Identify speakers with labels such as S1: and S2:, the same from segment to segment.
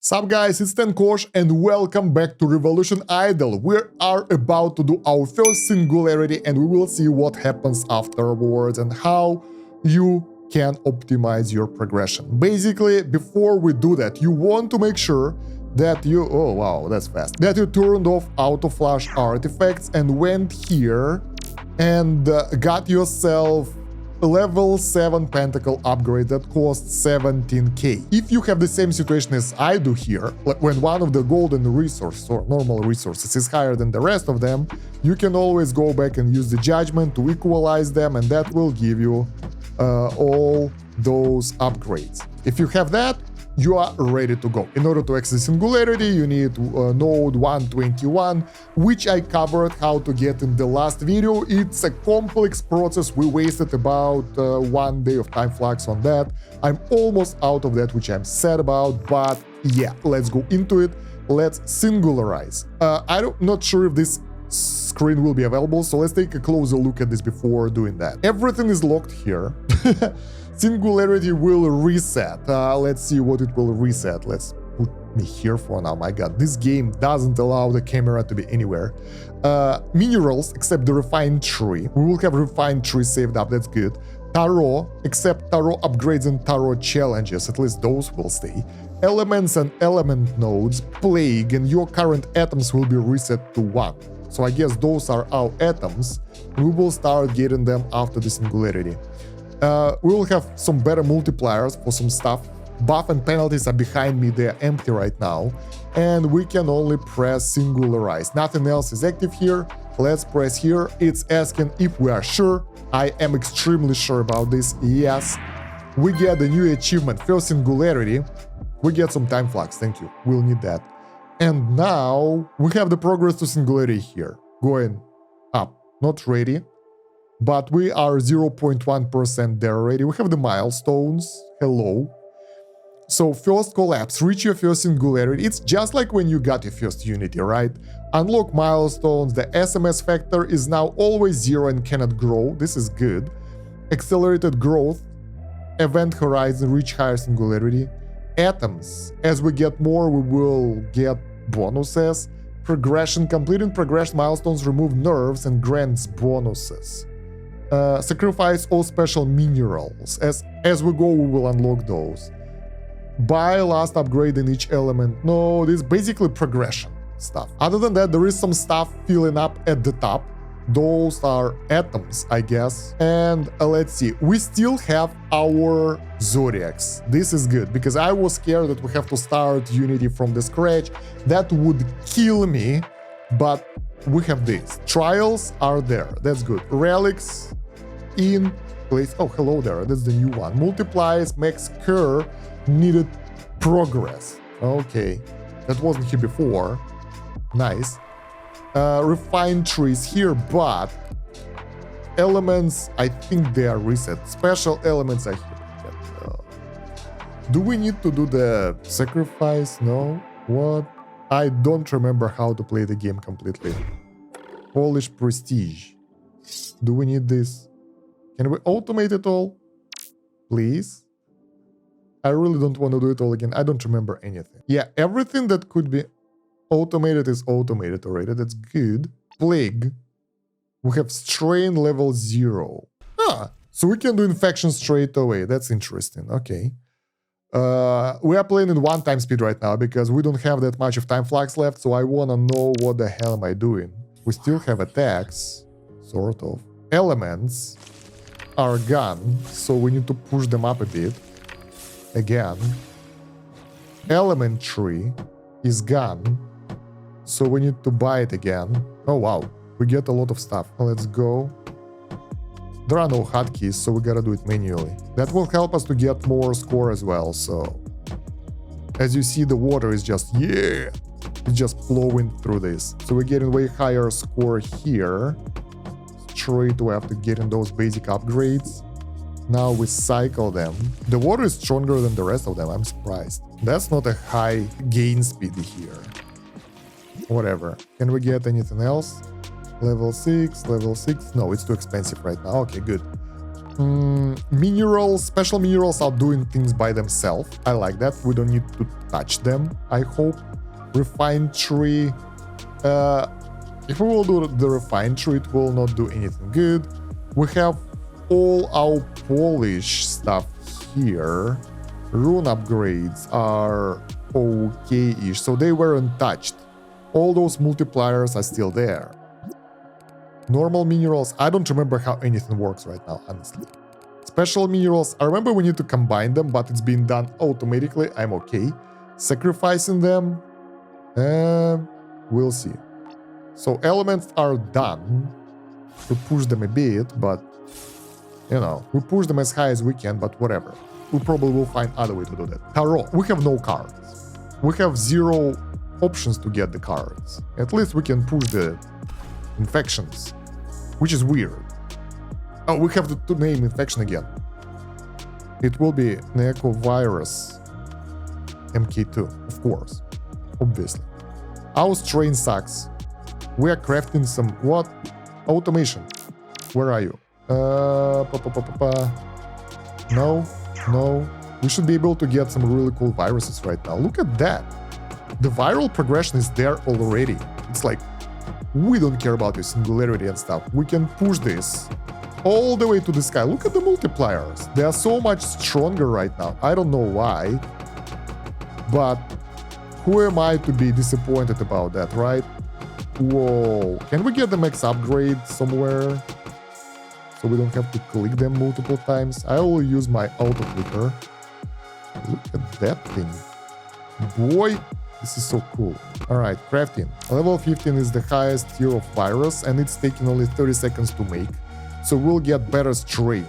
S1: Sup guys, it's Kosh and welcome back to Revolution Idol. We are about to do our first Singularity and we will see what happens afterwards and how you can optimize your progression. Basically, before we do that, you want to make sure that you, oh wow, that's fast, that you turned off auto flash artifacts and went here and got yourself level 7 pentacle upgrade that costs 17k. If you have the same situation as I do here, like when one of the golden resources or normal resources is higher than the rest of them, you can always go back and use the judgment to equalize them, and that will give you all those upgrades. If you have that, you are ready to go. In order to access Singularity, you need node 121, which I covered how to get in the last video. It's a complex process. We wasted about 1 day of time flux on that. I'm almost out of that, which I'm sad about, but yeah, let's go into it. Let's singularize. I'm not sure if this screen will be available, so let's take a closer look at this before doing that. Everything is locked here. Singularity will reset. Let's see what it will reset. Let's put me here for now. My god, this game doesn't allow the camera to be anywhere. Minerals, except the refined tree. We will have refined tree saved up, that's good. Tarot, except tarot upgrades and tarot challenges, at least those will stay. Elements and element nodes, plague, and your current atoms will be reset to 1. So I guess those are our atoms. We will start getting them after the Singularity. We will have some better multipliers for some stuff. Buff and penalties are behind me, they're empty right now. And we can only press singularize. Nothing else is active here. Let's press here. It's asking if we are sure. I am extremely sure about this. Yes. We get a new achievement, first Singularity. We get some time flux, thank you. We'll need that. And now we have the progress to Singularity here. Going up. Not ready. But we are 0.1% there already. We have the milestones. Hello. So first collapse, reach your first Singularity. It's just like when you got your first Unity, right? Unlock milestones. The SMS factor is now always 0 and cannot grow. This is good. Accelerated growth. Event horizon, reach higher Singularity. Atoms. As we get more, we will get bonuses. Progression. Completing progression milestones remove nerves and grants bonuses. Sacrifice all special minerals. As we go, we will unlock those. Buy last upgrade in each element. No, this is basically progression stuff. Other than that, there is some stuff filling up at the top. Those are atoms, I guess. And let's see. We still have our zodiacs. This is good, because I was scared that we have to start Unity from the scratch. That would kill me, but we have this. Trials are there. That's good. Relics in place. Oh, hello there. That's the new one. Multiplies, max cure, needed progress. Okay. That wasn't here before. Nice. Refined trees here, but elements, I think they are reset. Special elements are here. Do we need to do the sacrifice? No? What? I don't remember how to play the game completely. Polish prestige. Do we need this? Can we automate it all? Please? I really don't want to do it all again. I don't remember anything. Yeah, everything that could be automated is automated already. That's good. Plague. We have strain level 0. Ah, so we can do infection straight away. That's interesting. Okay. We are playing in 1 time speed right now because we don't have that much of time flux left, so I want to know what the hell am I doing. We still have attacks, sort of. Elements are gone, so we need to push them up a bit. Again. Element tree is gone, so we need to buy it again. Oh wow, we get a lot of stuff. Let's go. There are no hotkeys, so we gotta do it manually. That will help us to get more score as well, so... As you see, the water is just, yeah! It's just flowing through this. So we're getting way higher score here. Straight away after getting those basic upgrades. Now we cycle them. The water is stronger than the rest of them, I'm surprised. That's not a high gain speed here. Whatever. Can we get anything else? Level 6, level 6. No, it's too expensive right now. Okay, good. Minerals, special minerals are doing things by themselves. I like that. We don't need to touch them, I hope. Refined tree. If we will do the refined tree, it will not do anything good. We have all our polish stuff here. Rune upgrades are okay-ish, so they weren't touched. All those multipliers are still there. Normal minerals, I don't remember how anything works right now, honestly. Special minerals, I remember we need to combine them, but it's being done automatically. I'm okay. Sacrificing them, we'll see. So elements are done. We push them a bit, but you know, we push them as high as we can, but whatever. We probably will find other way to do that. Tarot, we have no cards. We have 0 options to get the cards. At least we can push the infections, which is weird. Oh, we have to name infection again. It will be Necovirus MK2, of course, obviously. Our strain sucks. We are crafting some, what? Automation. Where are you? No, no. We should be able to get some really cool viruses right now. Look at that. The viral progression is there already. It's like, we don't care about your singularity and stuff. We can push this all the way to the sky. Look at the multipliers. They are so much stronger right now. I don't know why. But who am I to be disappointed about that, right? Whoa. Can we get the max upgrade somewhere? So we don't have to click them multiple times. I will use my auto clicker. Look at that thing. Boy, this is so cool. Alright, crafting. Level 15 is the highest tier of virus and it's taking only 30 seconds to make. So we'll get better strain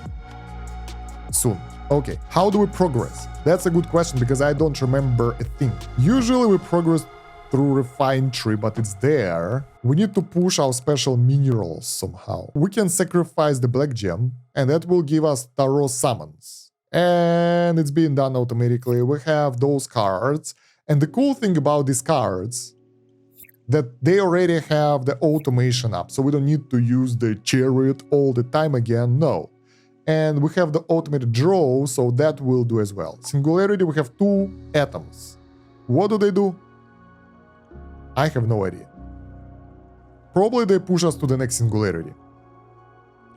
S1: soon. Okay, how do we progress? That's a good question because I don't remember a thing. Usually we progress through refined tree, but it's there. We need to push our special minerals somehow. We can sacrifice the black gem and that will give us tarot summons. And it's being done automatically. We have those cards. And the cool thing about these cards, that they already have the automation up, so we don't need to use the chariot all the time again, no. And we have the automated draw, so that will do as well. Singularity, we have 2 atoms. What do they do? I have no idea. Probably they push us to the next singularity.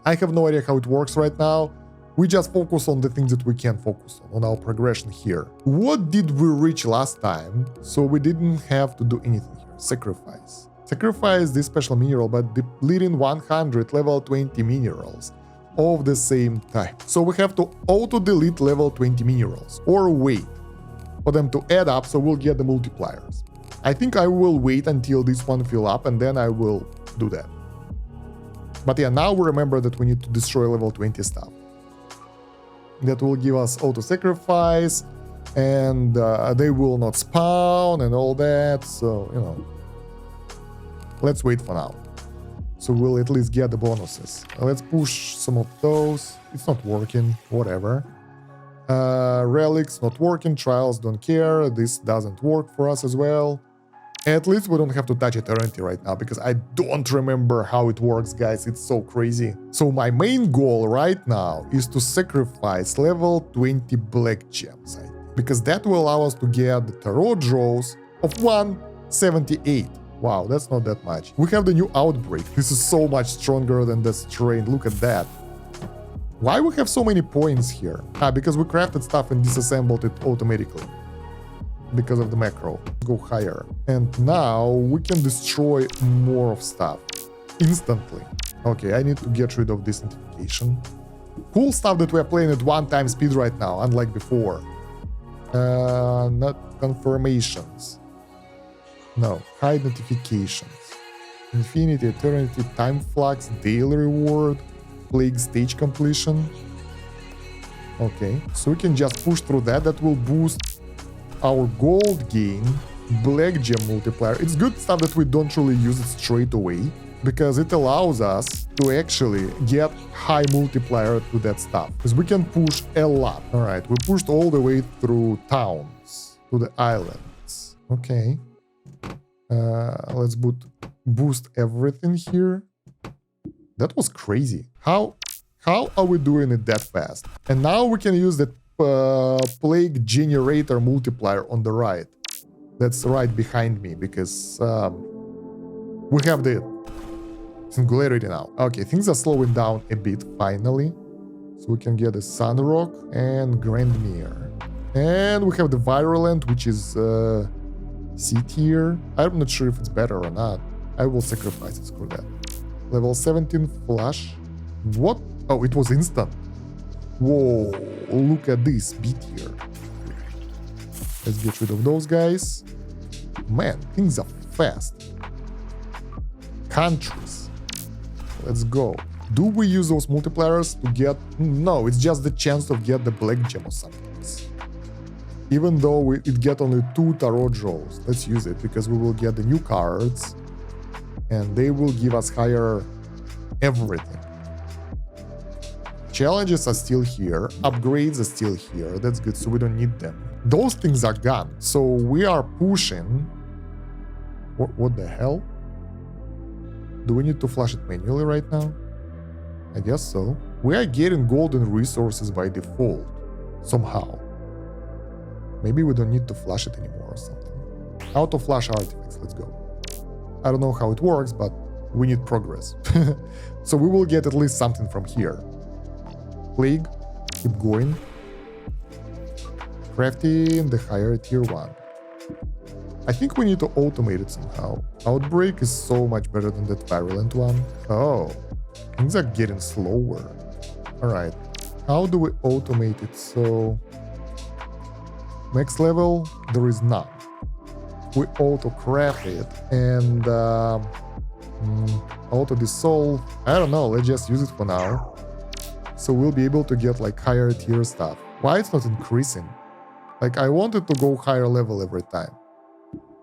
S1: I have no idea how it works right now. We just focus on the things that we can focus on our progression here. What did we reach last time, so we didn't have to do anything here? Sacrifice. Sacrifice this special mineral, but depleting 100 level 20 minerals of the same type. So we have to auto-delete level 20 minerals, or wait for them to add up, so we'll get the multipliers. I think I will wait until this one fill up, and then I will do that. But yeah, now we remember that we need to destroy level 20 stuff. That will give us auto-sacrifice, and they will not spawn and all that, so, you know. Let's wait for now. So we'll at least get the bonuses. Let's push some of those. It's not working, whatever. Relics not working, trials don't care, this doesn't work for us as well. At least we don't have to touch Eternity right now, because I don't remember how it works, guys, it's so crazy. So my main goal right now is to sacrifice level 20 black gems, because that will allow us to get the tarot draws of 178. Wow, that's not that much. We have the new outbreak. This is so much stronger than the strain, look at that. Why we have so many points here? Because we crafted stuff and disassembled it automatically. Because of the macro. Go higher. And now we can destroy more of stuff instantly. Okay, I need to get rid of this notification. Cool stuff that we're playing at 1x speed right now, unlike before. Not confirmations. No, hide notifications. Infinity, Eternity, Time Flux, Daily Reward, Plague Stage Completion. Okay, so we can just push through that. That will boost our gold gain, black gem multiplier. It's good stuff that we don't really use it straight away, because it allows us to actually get high multiplier to that stuff, because we can push a lot. All right, we pushed all the way through towns to the islands. Okay, let's boost everything here. That was crazy. How How are we doing it that fast? And now we can use that plague generator multiplier on the right. That's right behind me because we have the Singularity now. Okay, things are slowing down a bit finally. So we can get a Sunrock and Grandmere. And we have the Virulent, which is C tier. I'm not sure if it's better or not. I will sacrifice it, screw that. Level 17 Flash. What? Oh, it was instant. Whoa, look at this, B tier. Let's get rid of those guys. Man, things are fast. Countries. Let's go. Do we use those multipliers to get... No, it's just the chance to get the black gem or something. Even though it get only 2 tarot draws. Let's use it because we will get the new cards. And they will give us higher everything. Challenges are still here. Upgrades are still here. That's good, so we don't need them. Those things are gone. So we are pushing... What the hell? Do we need to flash it manually right now? I guess so. We are getting golden resources by default. Somehow. Maybe we don't need to flash it anymore or something. Auto flash artifacts, let's go. I don't know how it works, but we need progress. So we will get at least something from here. Plague, keep going. Crafting the higher tier 1. I think we need to automate it somehow. Outbreak is so much better than that virulent one. Oh, things are getting slower. Alright, how do we automate it? So, max level, there is none. We auto-craft it and auto-dissolve. I don't know, let's just use it for now. So we'll be able to get like higher tier stuff. Why it's not increasing? Like I wanted to go higher level every time.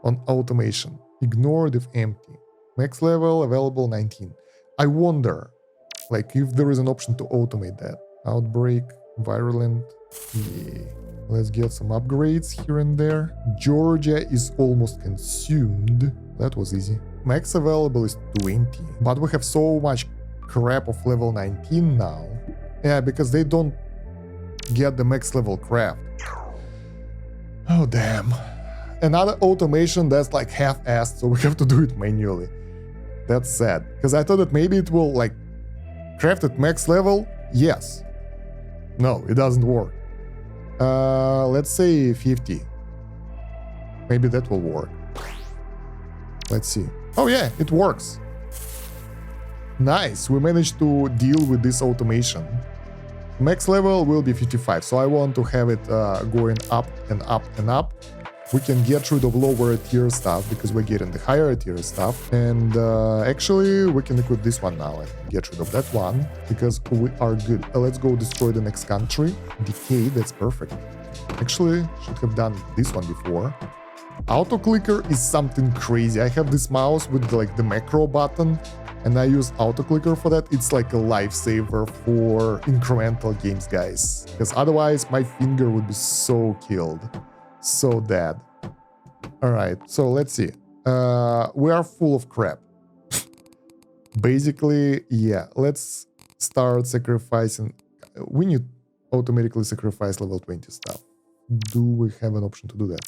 S1: On automation. Ignored if empty. Max level available 19. I wonder, like if there is an option to automate that. Outbreak, virulent. Yeah. Let's get some upgrades here and there. Georgia is almost consumed. That was easy. Max available is 20. But we have so much crap of level 19 now. Yeah, because they don't get the max level craft. Oh, damn. Another automation that's like half-assed, so we have to do it manually. That's sad. Because I thought that maybe it will like craft at max level. Yes. No, it doesn't work. Let's say 50. Maybe that will work. Let's see. Oh yeah, it works. Nice, we managed to deal with this automation. Max level will be 55, so I want to have it going up and up and up. We can get rid of lower tier stuff because we're getting the higher tier stuff. And actually, we can equip this one now and get rid of that one because we are good. Let's go destroy the next country. Decay, that's perfect. Actually, should have done this one before. Auto clicker is something crazy. I have this mouse with like the macro button and I use auto clicker for that. It's like a lifesaver for incremental games, guys. Because otherwise my finger would be so killed. So dead. Alright, so let's see. We are full of crap. Basically, yeah. Let's start sacrificing. We need automatically sacrifice level 20 stuff. Do we have an option to do that?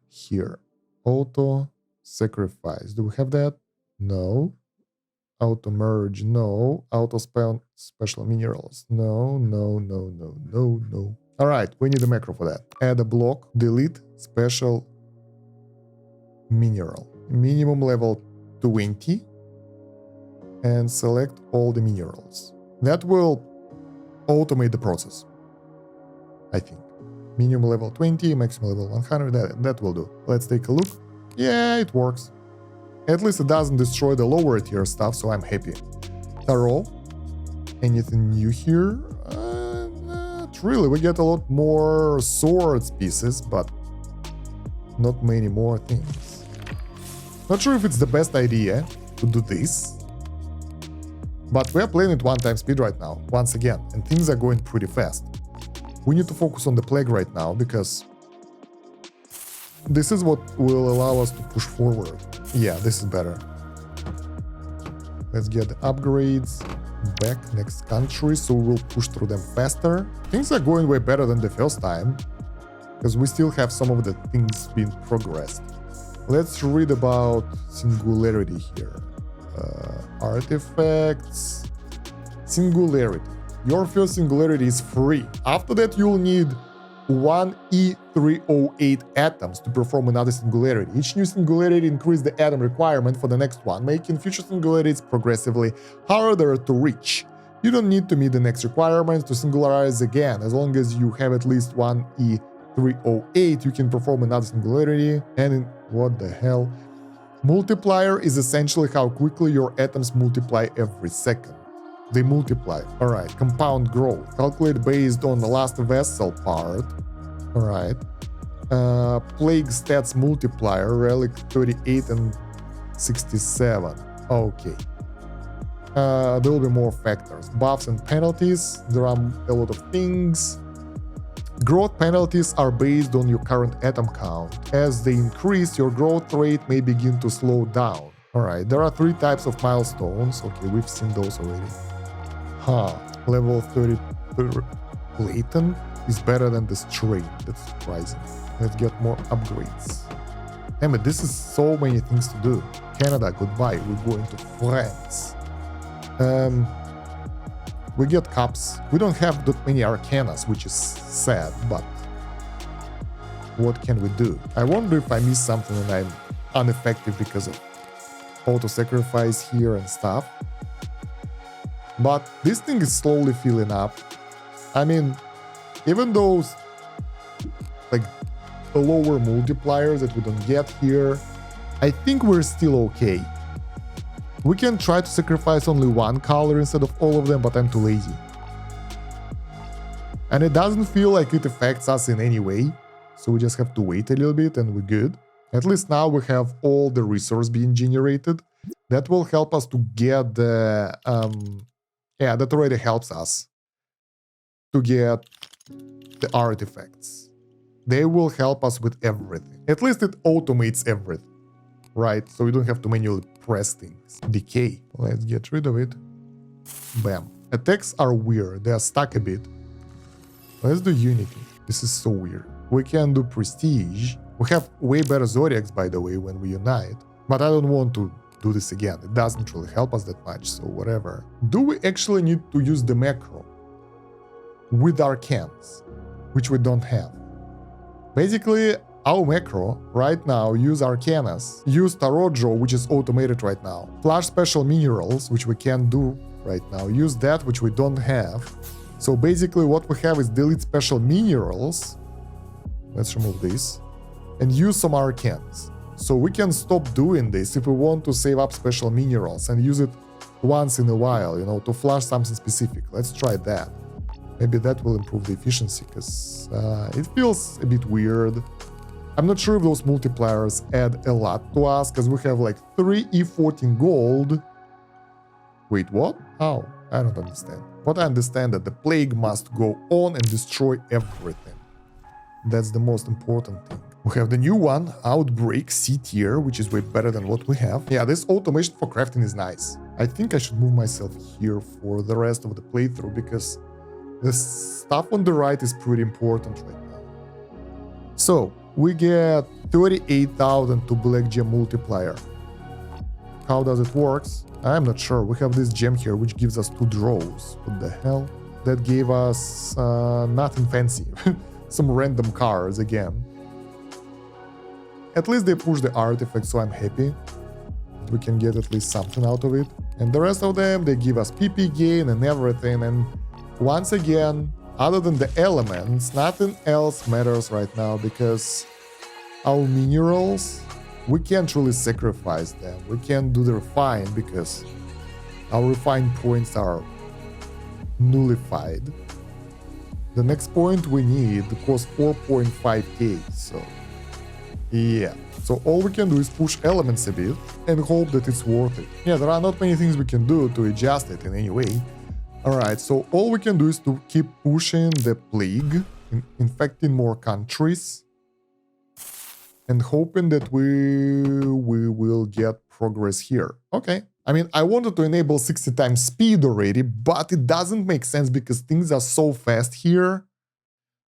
S1: Here. Auto sacrifice. Do we have that? No. Auto merge. No. Auto special minerals. No, no, no, no, no, no. Alright, we need a macro for that. Add a block, delete special mineral. Minimum level 20. And select all the minerals. That will automate the process. I think. Minimum level 20, maximum level 100, that will do. Let's take a look. Yeah, it works. At least it doesn't destroy the lower tier stuff, so I'm happy. Tarot. Anything new here? Really, we get a lot more swords pieces, but not many more things. Not sure if it's the best idea to do this, but we are playing at 1x speed right now, once again, and things are going pretty fast. We need to focus on the plague right now, because this is what will allow us to push forward. Yeah, this is better. Let's get the upgrades. Back, next country, so we'll push through them faster. Things are going way better than the first time, because we still have some of the things being progressed. Let's read about Singularity here. Artifacts. Singularity. Your first Singularity is free. After that, you'll need 1 E308 atoms to perform another Singularity. Each new Singularity increases the atom requirement for the next one, making future Singularities progressively harder to reach. You don't need to meet the next requirements to singularize again. As long as you have at least 1 E308, you can perform another Singularity. And what the hell? Multiplier is essentially how quickly your atoms multiply every second. They multiply. Alright, compound growth. Calculate based on the last vessel part. Alright. Plague stats multiplier, relic 38 and 67. Okay. There will be more factors. Buffs and penalties. There are a lot of things. Growth penalties are based on your current atom count. As they increase, your growth rate may begin to slow down. Alright, there are 3 types of milestones. Okay, we've seen those already. Level 30 Blatant is better than the Strain. That's surprising. Let's get more upgrades. Damn it, this is so many things to do. Canada, goodbye. We're going to France. We get cups. We don't have that many Arcanas, which is sad, but what can we do? I wonder if I missed something and I'm ineffective because of auto-sacrifice here and stuff. But this thing is slowly filling up. I mean, even those like the lower multipliers that we don't get here, I think we're still okay. We can try to sacrifice only one color instead of all of them, but I'm too lazy. And it doesn't feel like it affects us in any way, so we just have to wait a little bit and we're good. At least now we have all the resource being generated. That will help us to get the... yeah, that already helps us to get the artifacts. They will help us with everything. At least it automates everything, right? So we don't have to manually press things. Decay. Let's get rid of it. Bam. Attacks are weird. They are stuck a bit. Let's do Unity. This is so weird. We can do Prestige. We have way better Zodiacs, by the way, when we unite. But I don't want to do this again. It doesn't really help us that much, so whatever. Do we actually need to use the macro with Arcans, which we don't have? Basically, our macro right now use Arcanas, use Tarot Draw, which is automated right now, flash special minerals, which we can't do right now, use that, which we don't have. So basically what we have is delete special minerals, let's remove this, and use some Arcans. So we can stop doing this if we want to save up special minerals and use it once in a while, you know, to flash something specific. Let's try that. Maybe that will improve the efficiency, because it feels a bit weird. I'm not sure if those multipliers add a lot to us, because we have like 3 E14 gold. Wait, what? How? I don't understand. But I understand that the plague must go on and destroy everything. That's the most important thing. We have the new one, Outbreak C tier, which is way better than what we have. Yeah, this automation for crafting is nice. I think I should move myself here for the rest of the playthrough, because the stuff on the right is pretty important right now. So, we get 38,000 to Black Gem multiplier. How does it work? I'm not sure. We have this gem here, which gives us 2 draws. What the hell? That gave us nothing fancy. Some random cards again. At least they push the artifact, so I'm happy. We can get at least something out of it. And the rest of them, they give us PP gain and everything. And once again, other than the elements, nothing else matters right now, because our minerals, we can't really sacrifice them. We can't do the refine because our refine points are nullified. The next point we need costs 4.5k, so yeah. So all we can do is push elements a bit and hope that it's worth it. Yeah, there are not many things we can do to adjust it in any way. Alright, so all we can do is to keep pushing the plague, infecting more countries. and hoping that we will get progress here. Okay. I mean, I wanted to enable 60 times speed already, but it doesn't make sense because things are so fast here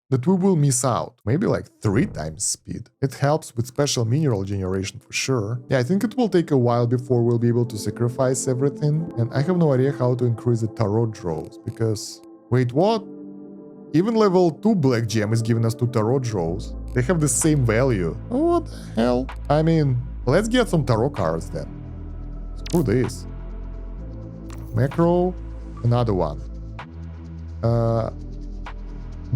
S1: that we will miss out. Maybe like 3 times speed. It helps with special mineral generation for sure. Yeah, I think it will take a while before we'll be able to sacrifice everything. And I have no idea how to increase the tarot draws because... Wait, what? Even level 2 black gem is giving us 2 tarot draws. They have the same value. What the hell? I mean, let's get some tarot cards then. Screw this. Macro, another one.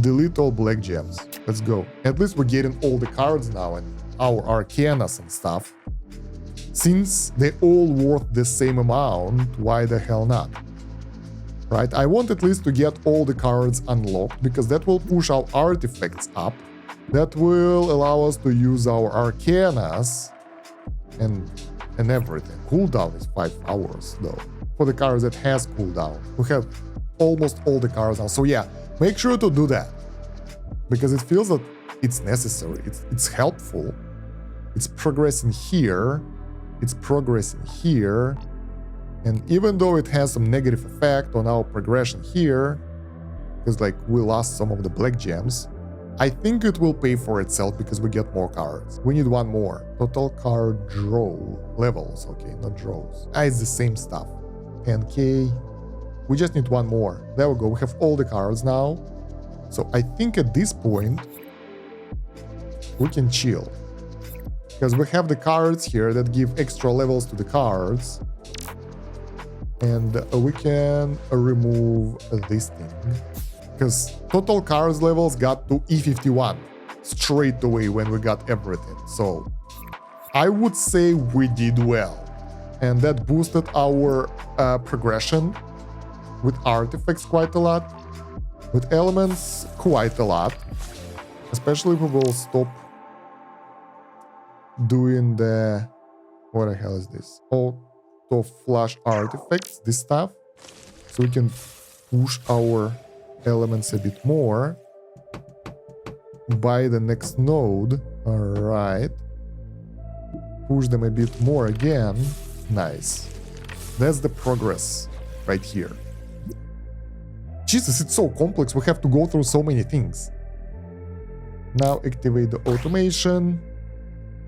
S1: Delete all black gems. Let's go. At least we're getting all the cards now and our arcanas and stuff. Since they all worth the same amount, why the hell not? Right? I want at least to get all the cards unlocked because that will push our artifacts up. That will allow us to use our arcanas and everything. Cooldown is 5 hours though. For the cards that has cooldown. We have almost all the cards now. So yeah, make sure to do that. Because it feels that it's necessary. It's helpful. It's progressing here. It's progressing here. And even though it has some negative effect on our progression here, because like we lost some of the black gems, I think it will pay for itself because we get more cards. We need one more. Total card draw levels. Okay, not draws. It's the same stuff. 10k. We just need one more. There we go. We have all the cards now. So I think at this point, we can chill. Because we have the cards here that give extra levels to the cards. And we can remove this thing. Because total cards levels got to E51 straight away when we got everything. So I would say we did well. And that boosted our progression with artifacts quite a lot. With elements quite a lot. Especially if we will stop doing the... What the hell is this? Auto flash artifacts, this stuff. So we can push our elements a bit more by the next node. All right, push them a bit more again. Nice. That's the progress right here. Jesus, it's so complex. We have to go through so many things. Now activate the automation.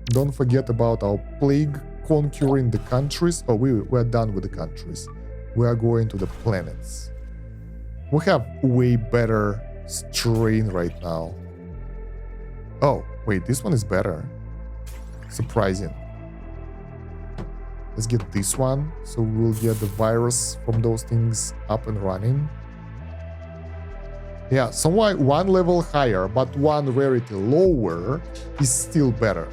S1: Don't forget about our plague conquering the countries. Oh, we're done with the countries. We are going to the planets. We have way better strain right now. Oh, wait, this one is better. Surprising. Let's get this one, so we'll get the virus from those things up and running. Yeah, somewhat one level higher, but one rarity lower is still better.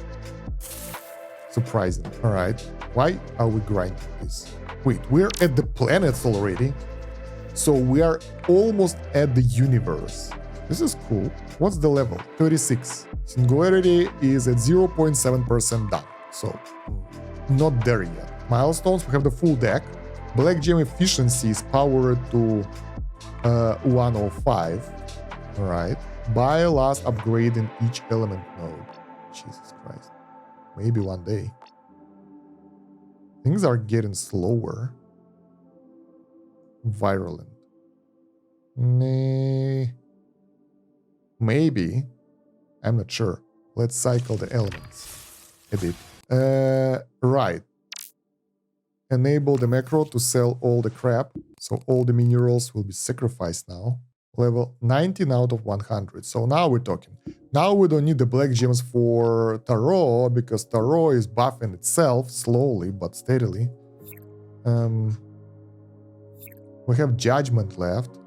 S1: Surprising. All right. Why are we grinding this? Wait, we're at the planets already. So we are almost at the universe. This is cool. What's the level? 36. Singularity is at 0.7% done. So not there yet. Milestones, we have the full deck. Black gem efficiency is powered to 105. All right. Buy last upgrade in each element node. Jesus Christ. Maybe one day. Things are getting slower. Virulent. Maybe. I'm not sure. Let's cycle the elements a bit. Right. Enable the macro to sell all the crap. So all the minerals will be sacrificed now. Level 19 out of 100. So now we're talking. Now we don't need the black gems for tarot because tarot is buffing itself slowly but steadily. We have judgment left.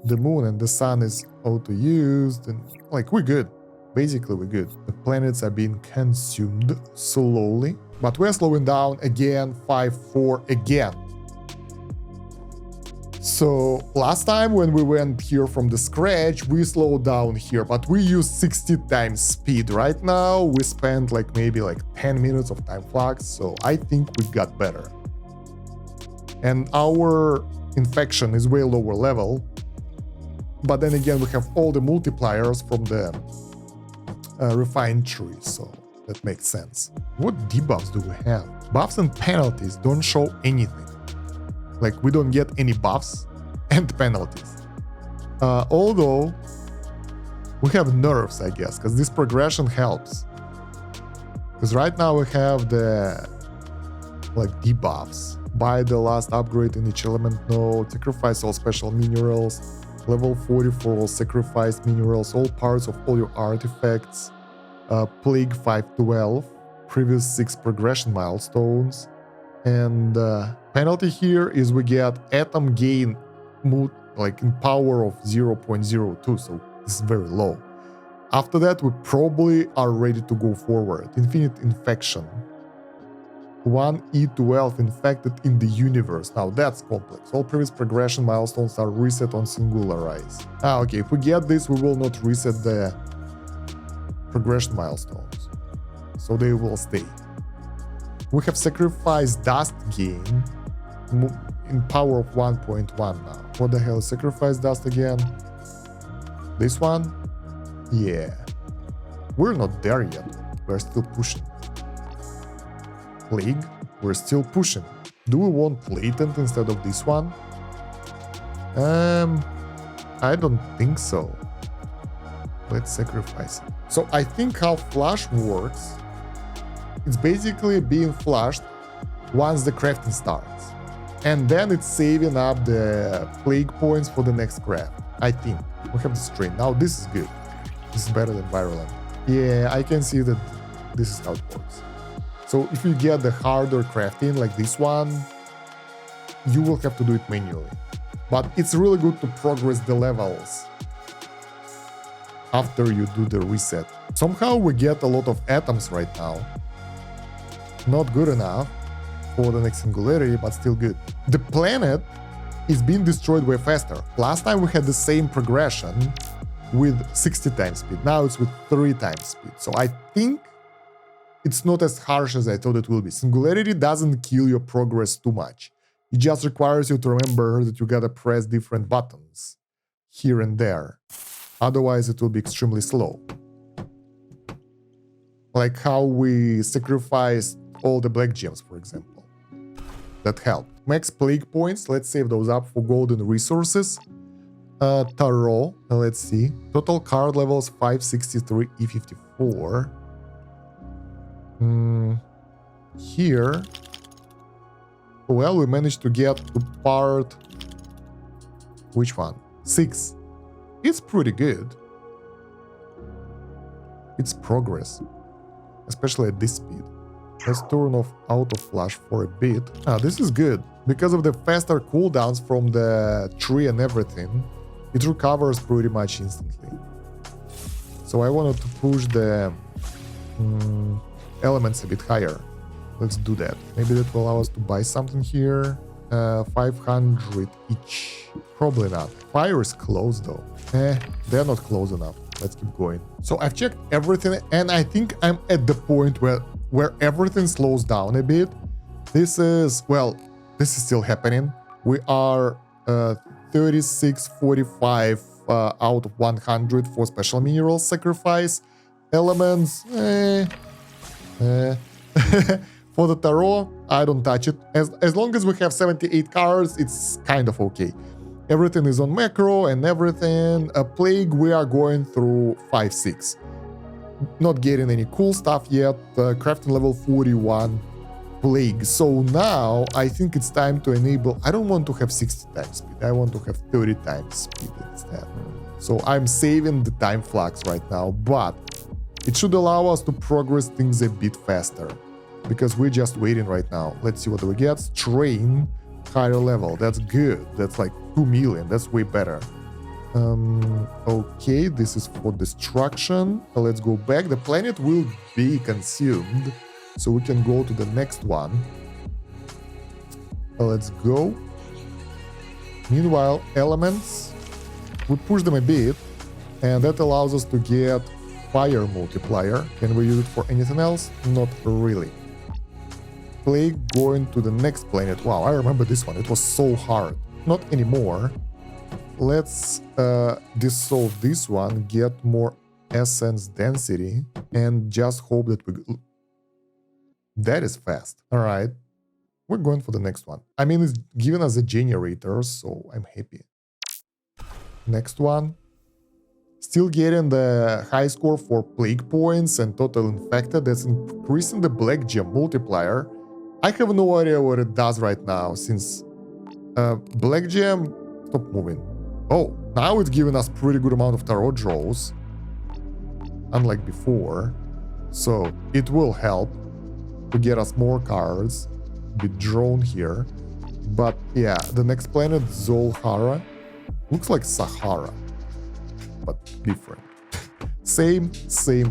S1: The moon and the sun is auto-used and like we're good. Basically we're good. The planets are being consumed slowly, but we're slowing down again. 5-4 again. So last time when we went here from the scratch, we slowed down here, but we used 60 times speed. Right now we spent like maybe like 10 minutes of time flux, so I think we got better. And our infection is way lower level, but then again we have all the multipliers from the refined tree, so that makes sense. What debuffs do we have? Buffs and penalties don't show anything. Like, we don't get any buffs and penalties. Although, we have nerfs, I guess, because this progression helps. Because right now we have the, like, debuffs. Buy the last upgrade in each element node, sacrifice all special minerals, level 40 for all sacrificed minerals, all parts of all your artifacts, Plague 512, previous 6 progression milestones, and penalty here is we get atom gain like in power of 0.02, so this is very low. After that, we probably are ready to go forward. Infinite infection. 1E12 infected in the universe. Now that's complex. All previous progression milestones are reset on Singularize. Okay, if we get this, we will not reset the progression milestones, so they will stay. We have sacrificed dust gain in power of 1.1 now. What the hell is sacrifice dust again? This one? Yeah. We're not there yet. We're still pushing. Plague? We're still pushing. Do we want latent instead of this one? I don't think so. Let's sacrifice it. So I think how flush works, it's basically being flushed once the crafting starts. And then it's saving up the plague points for the next craft. I think. We have the strain. Now this is good. This is better than virulent. Yeah, I can see that this is how it works. So if you get the harder crafting like this one, you will have to do it manually. But it's really good to progress the levels after you do the reset. Somehow we get a lot of atoms right now. Not good enough for the next Singularity, but still good. The planet is being destroyed way faster. Last time we had the same progression with 60 times speed. Now it's with 3 times speed. So I think it's not as harsh as I thought it will be. Singularity doesn't kill your progress too much. It just requires you to remember that you gotta press different buttons here and there. Otherwise, it will be extremely slow. Like how we sacrificed all the black gems, for example. That helped. Max plague points, let's save those up for golden resources. Tarot, let's see. Total card levels 563, E54. Here, well, we managed to get to part... Which one? 6. It's pretty good. It's progress, especially at this speed. Let's turn off auto flash for a bit. This is good. Because of the faster cooldowns from the tree and everything, it recovers pretty much instantly. So I wanted to push the elements a bit higher. Let's do that. Maybe that will allow us to buy something here. 500 each. Probably not. Fire is close though. They're not close enough. Let's keep going. So I've checked everything and I think I'm at the point where everything slows down a bit. This is, well, this is still happening. We are 3645 out of 100 for special minerals sacrifice. Elements, for the tarot, I don't touch it. As long as we have 78 cards, it's kind of okay. Everything is on macro and everything. A plague, we are going through 5-6. Not getting any cool stuff yet. Crafting level 41 plague. So now I think it's time to enable. I don't want to have 60 times speed. I want to have 30 times speed instead. So I'm saving the time flux right now, but it should allow us to progress things a bit faster because we're just waiting right now. Let's see what do we get. Strain, higher level. That's good. That's like 2 million. That's way better. Okay, this is for destruction. Let's go back. The planet will be consumed, so we can go to the next one. Let's go. Meanwhile, elements, we push them a bit, and that allows us to get fire multiplier. Can we use it for anything else? Not really. Plague going to the next planet. Wow, I remember this one. It was so hard. Not anymore. Let's dissolve this one, get more essence density and just hope that we... That is fast. All right. We're going for the next one. I mean, it's given us a generator, so I'm happy. Next one. Still getting the high score for plague points and total infected. That's increasing the black gem multiplier. I have no idea what it does right now, since black gem... Stop moving. Oh, now it's giving us pretty good amount of tarot draws, unlike before. So it will help to get us more cards, be drawn here. But yeah, the next planet, Zolhara, looks like Sahara, but different. Same,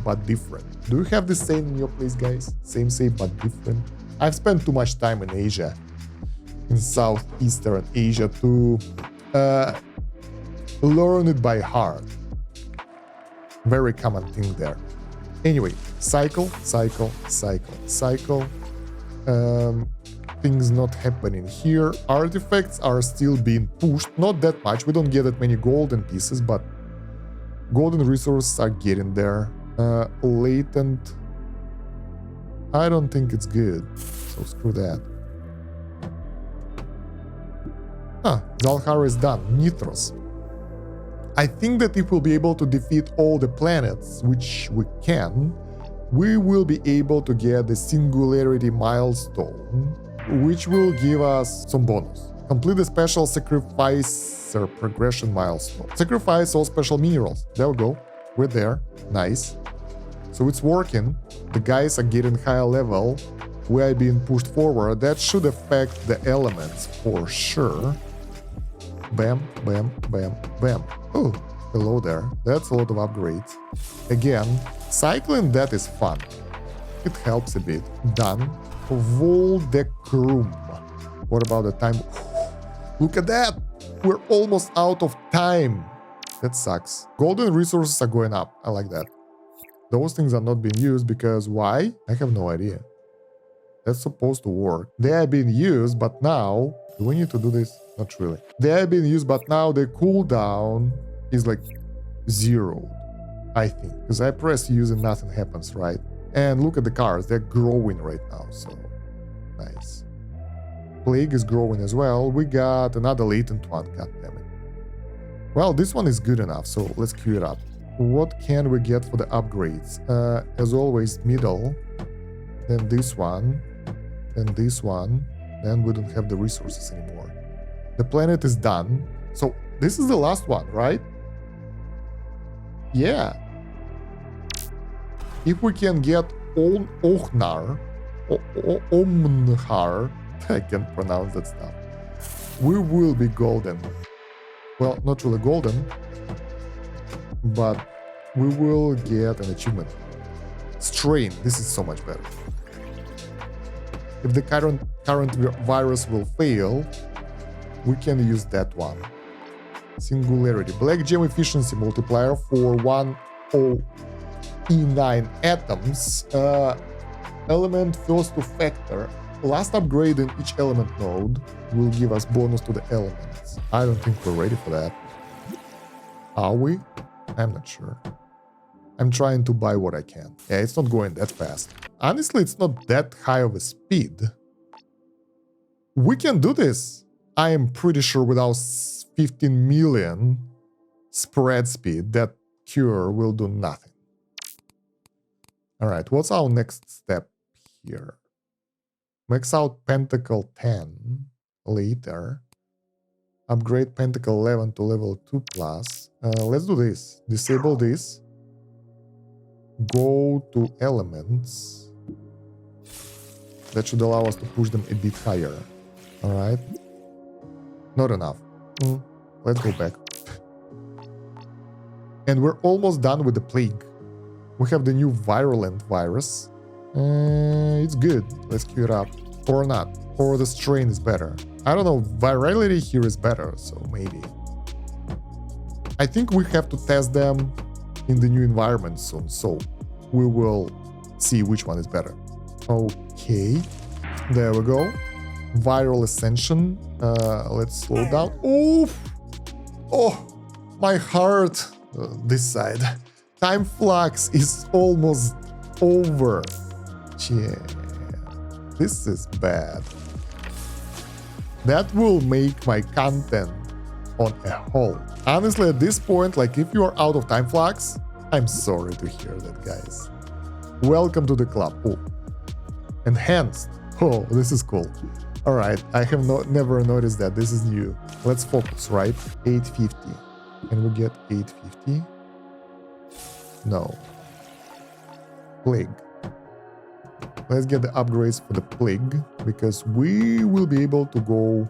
S1: but different. Do you have the same in your place, guys? Same, but different. I've spent too much time in Asia, in Southeastern Asia, to learn it by heart. Very common thing there. Anyway, cycle. Things not happening here. Artifacts are still being pushed. Not that much. We don't get that many golden pieces, but golden resources are getting there. Latent. I don't think it's good, so screw that. Zalhara is done. Nithros. I think that if we'll be able to defeat all the planets, which we can, we will be able to get the Singularity milestone, which will give us some bonus. Complete the special sacrificer progression milestone. Sacrifice all special minerals. There we go. We're there. Nice. So it's working. The guys are getting higher level. We are being pushed forward. That should affect the elements for sure. Bam. Oh, hello there. That's a lot of upgrades. Again, cycling that is fun. It helps a bit. Done. Voldekrum. What about the time? Look at that! We're almost out of time. That sucks. Golden resources are going up. I like that. Those things are not being used because why? I have no idea. That's supposed to work. They are being used, but now... Do we need to do this? Not really. They are being used, but now the cooldown is like 0, I think. Because I press use and nothing happens, right? And look at the cards. They're growing right now, so... Nice. Plague is growing as well. We got another latent one, goddammit. Well, this one is good enough, so let's queue it up. What can we get for the upgrades? As always, middle. Then this one. Then this one. Then we don't have the resources anymore. The planet is done. So this is the last one, right? Yeah. If we can get Omnar, I can't pronounce that stuff, we will be golden. Well, not really golden, but we will get an achievement. Strain, this is so much better. If the current virus will fail, we can use that one. Singularity. Black gem efficiency multiplier for 10E9 atoms. Element first to factor. Last upgrade in each element node will give us bonus to the elements. I don't think we're ready for that. Are we? I'm not sure. I'm trying to buy what I can. Yeah, it's not going that fast. Honestly, it's not that high of a speed. We can do this. I am pretty sure without 15 million spread speed, that cure will do nothing. Alright, what's our next step here? Max out Pentacle 10 later. Upgrade Pentacle 11 to level 2+. Let's do this. Disable this. Go to elements. That should allow us to push them a bit higher. Alright. Not enough. Let's go back. And we're almost done with the plague. We have the new virulent virus. It's good. Let's queue it up. Or not. Or the strain is better. I don't know. Virality here is better, so maybe. I think we have to test them in the new environment soon, so we will see which one is better. Okay. There we go. Viral ascension. Let's slow down. Oof! Oh, my heart. This side. Time flux is almost over. Yeah, this is bad. That will make my content on a whole. Honestly, at this point, like if you are out of time flux, I'm sorry to hear that, guys. Welcome to the club. Oh, enhanced. Oh, this is cool. All right, I have never noticed that. This is new. Let's focus, right? 850. Can we get 850? No. Plague. Let's get the upgrades for the plague, because we will be able to go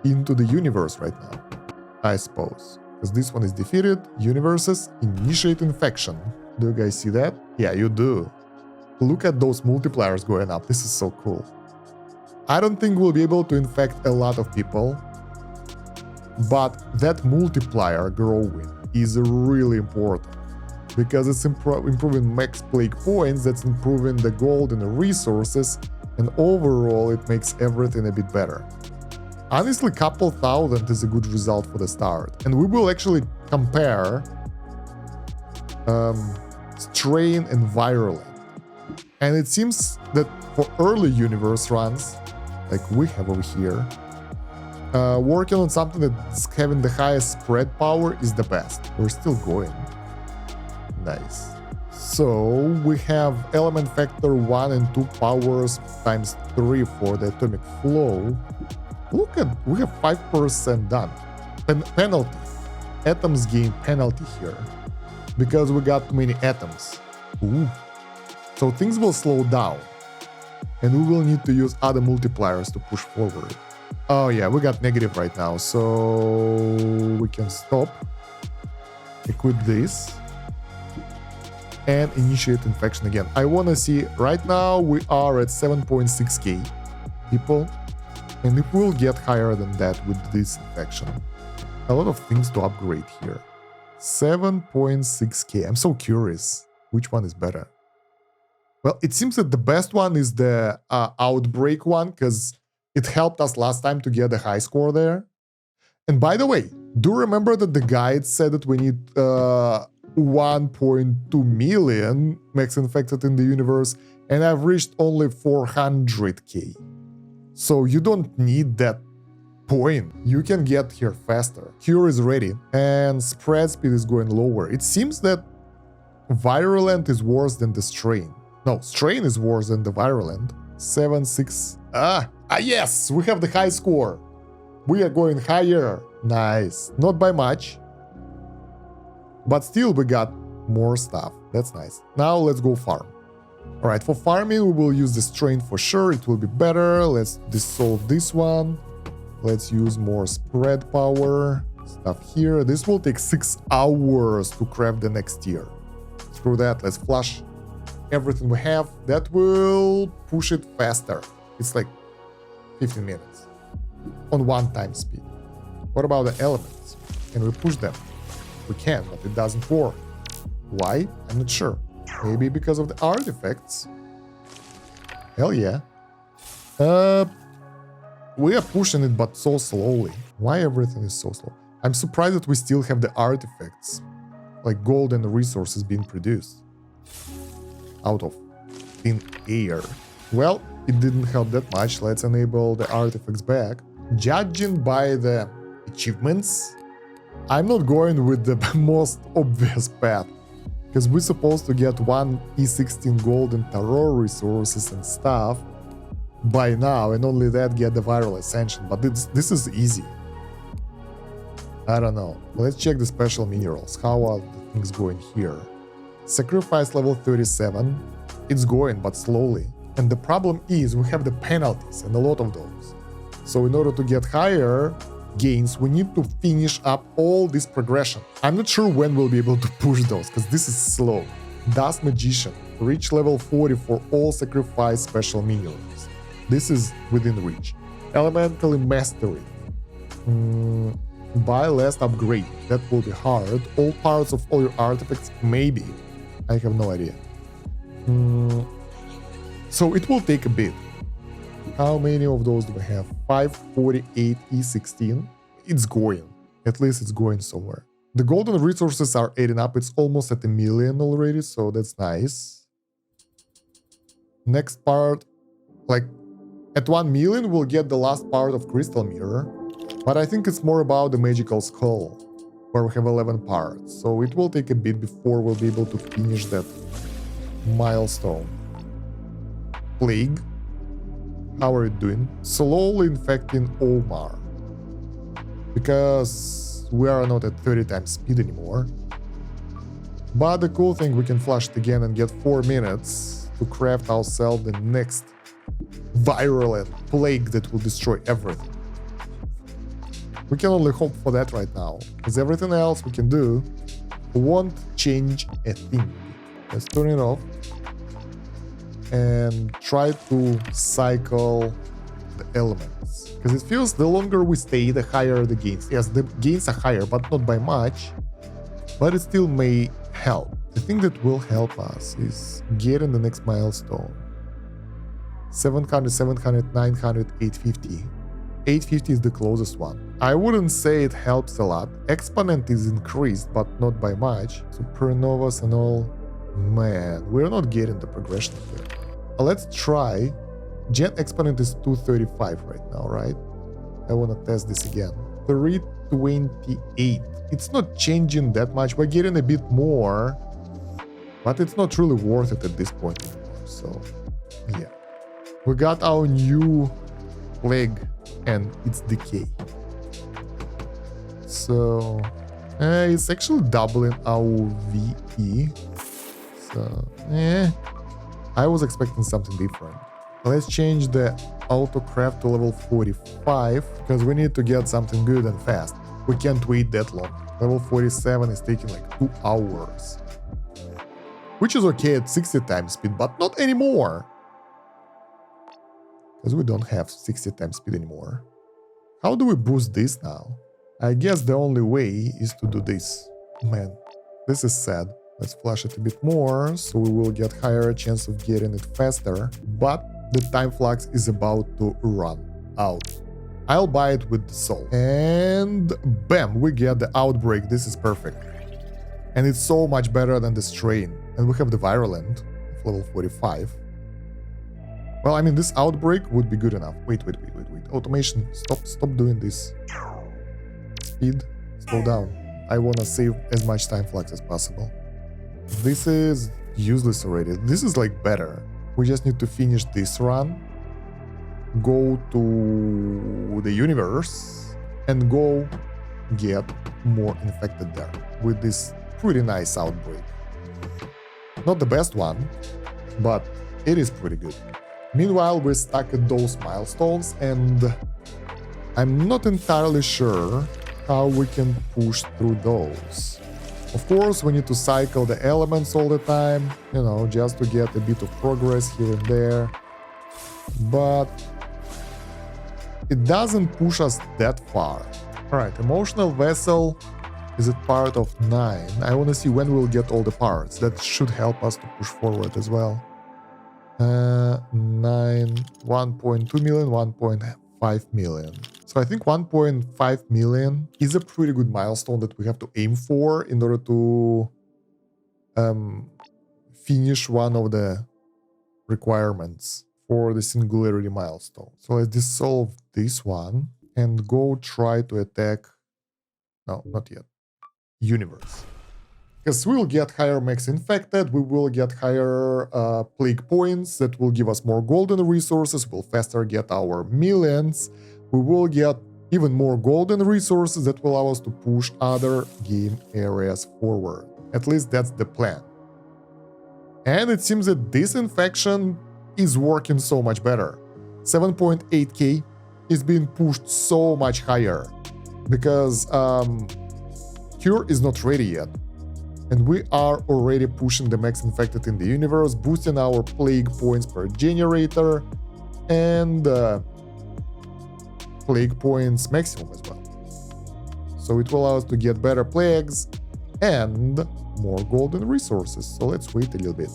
S1: into the universe right now, I suppose. Because this one is defeated. Universes, initiate infection. Do you guys see that? Yeah, you do. Look at those multipliers going up. This is so cool. I don't think we'll be able to infect a lot of people, but that multiplier growing is really important, because it's improving max plague points, that's improving the gold and the resources, and overall it makes everything a bit better. Honestly, couple thousand is a good result for the start, and we will actually compare strain and virulent. And it seems that for early universe runs, like we have over here, working on something that's having the highest spread power is the best. We're still going. Nice. So we have element factor 1 and 2 powers times 3 for the atomic flow. Look at, we have 5% done. Penalty. Atoms gain penalty here, because we got too many atoms. Ooh. So things will slow down, and we will need to use other multipliers to push forward. Oh yeah, we got negative right now, so we can stop, equip this, and initiate infection again. I want to see, right now we are at 7.6k people, and if we'll get higher than that with this infection, a lot of things to upgrade here. 7.6k, I'm so curious, which one is better? Well, it seems that the best one is the outbreak one, because it helped us last time to get a high score there. And by the way, do remember that the guide said that we need 1.2 million max infected in the universe, and I've reached only 400k. So you don't need that point. You can get here faster. Cure is ready, and spread speed is going lower. It seems that virulent is worse than the strain. No, strain is worse than the virulent. 7.6. Yes, we have the high score. We are going higher. Nice. Not by much, but still we got more stuff. That's nice. Now let's go farm. All right, for farming, we will use the strain for sure. It will be better. Let's dissolve this one. Let's use more spread power stuff here. This will take 6 hours to craft the next tier. Screw that. Let's flush everything we have. That will push it faster. It's like 15 minutes on 1 time speed. What about the elements? Can we push them? We can, but it doesn't work. Why? I'm not sure. Maybe because of the artifacts. Hell yeah. We are pushing it, but so slowly. Why everything is so slow? I'm surprised that we still have the artifacts, like gold and resources being produced out of thin air. Well, it didn't help that much. Let's enable the artifacts back. Judging by the achievements, I'm not going with the most obvious path, because we're supposed to get 1 E16 gold and tarot resources and stuff by now, and only that get the viral ascension, but this is easy. I don't know. Let's check the special minerals. How are the things going here? Sacrifice level 37. It's going, but slowly. And the problem is we have the penalties, and a lot of those. So in order to get higher gains, we need to finish up all this progression. I'm not sure when we'll be able to push those, because this is slow. Dust Magician. Reach level 40 for all sacrifice special minerals. This is within reach. Elemental Mastery. Buy last upgrade. That will be hard. All parts of all your artifacts, maybe. I have no idea. So it will take a bit. How many of those do we have? 548 E16. It's going. At least it's going somewhere. The golden resources are adding up. It's almost at 1 million already, so that's nice. Next part, like at 1 million, we'll get the last part of Crystal Mirror. But I think it's more about the Magical Skull, where we have 11 parts. So it will take a bit before we'll be able to finish that milestone. Plague. How are you doing? Slowly infecting Omar. Because we are not at 30 times speed anymore. But the cool thing, we can flash it again and get 4 minutes to craft ourselves the next virulent plague that will destroy everything. We can only hope for that right now, because everything else we can do won't change a thing. Let's turn it off and try to cycle the elements, because it feels the longer we stay, the higher the gains. Yes, the gains are higher, but not by much, but it still may help. The thing that will help us is getting the next milestone. 700, 700, 900, 850. 850 is the closest one. I wouldn't say it helps a lot. Exponent is increased, but not by much. Supernovas and all. Man, we're not getting the progression here. Let's try. Gen exponent is 235 right now, right? I want to test this again. 328. It's not changing that much. We're getting a bit more, but it's not really worth it at this point anymore. So, yeah. We got our new plague and its decay. So, it's actually doubling our VE. So, I was expecting something different. Let's change the autocraft to level 45, because we need to get something good and fast. We can't wait that long. Level 47 is taking like 2 hours. Which is okay at 60 times speed, but not anymore. Because we don't have 60 times speed anymore. How do we boost this now? I guess the only way is to do this. Man, this is sad. Let's flash it a bit more, so we will get higher chance of getting it faster. But the time flux is about to run out. I'll buy it with the soul. And bam, we get the outbreak. This is perfect. And it's so much better than the strain. And we have the virulent, level 45. Well, I mean, this outbreak would be good enough. Wait. Automation, stop doing this. Speed, slow down. I want to save as much time flux as possible. This is useless already. This is like better. We just need to finish this run, go to the universe, and go get more infected there with this pretty nice outbreak. Not the best one, but it is pretty good. Meanwhile, we're stuck at those milestones, and I'm not entirely sure how we can push through those. Of course, we need to cycle the elements all the time, you know, just to get a bit of progress here and there. But it doesn't push us that far. Alright, emotional vessel is it part of 9. I want to see when we'll get all the parts. That should help us to push forward as well. 9, 1.2 million, 1.5 million. So I think 1.5 million is a pretty good milestone that we have to aim for in order to finish one of the requirements for the Singularity milestone. So let's dissolve this one and go try to attack... No, not yet. Universe. Because we will get higher max infected, we will get higher plague points that will give us more golden resources, we'll faster get our millions, we will get even more golden resources that will allow us to push other game areas forward. At least that's the plan. And it seems that this infection is working so much better. 7.8k is being pushed so much higher because Cure is not ready yet. And we are already pushing the max infected in the universe, boosting our plague points per generator and plague points maximum as well. So it will allow us to get better plagues and more golden resources. So let's wait a little bit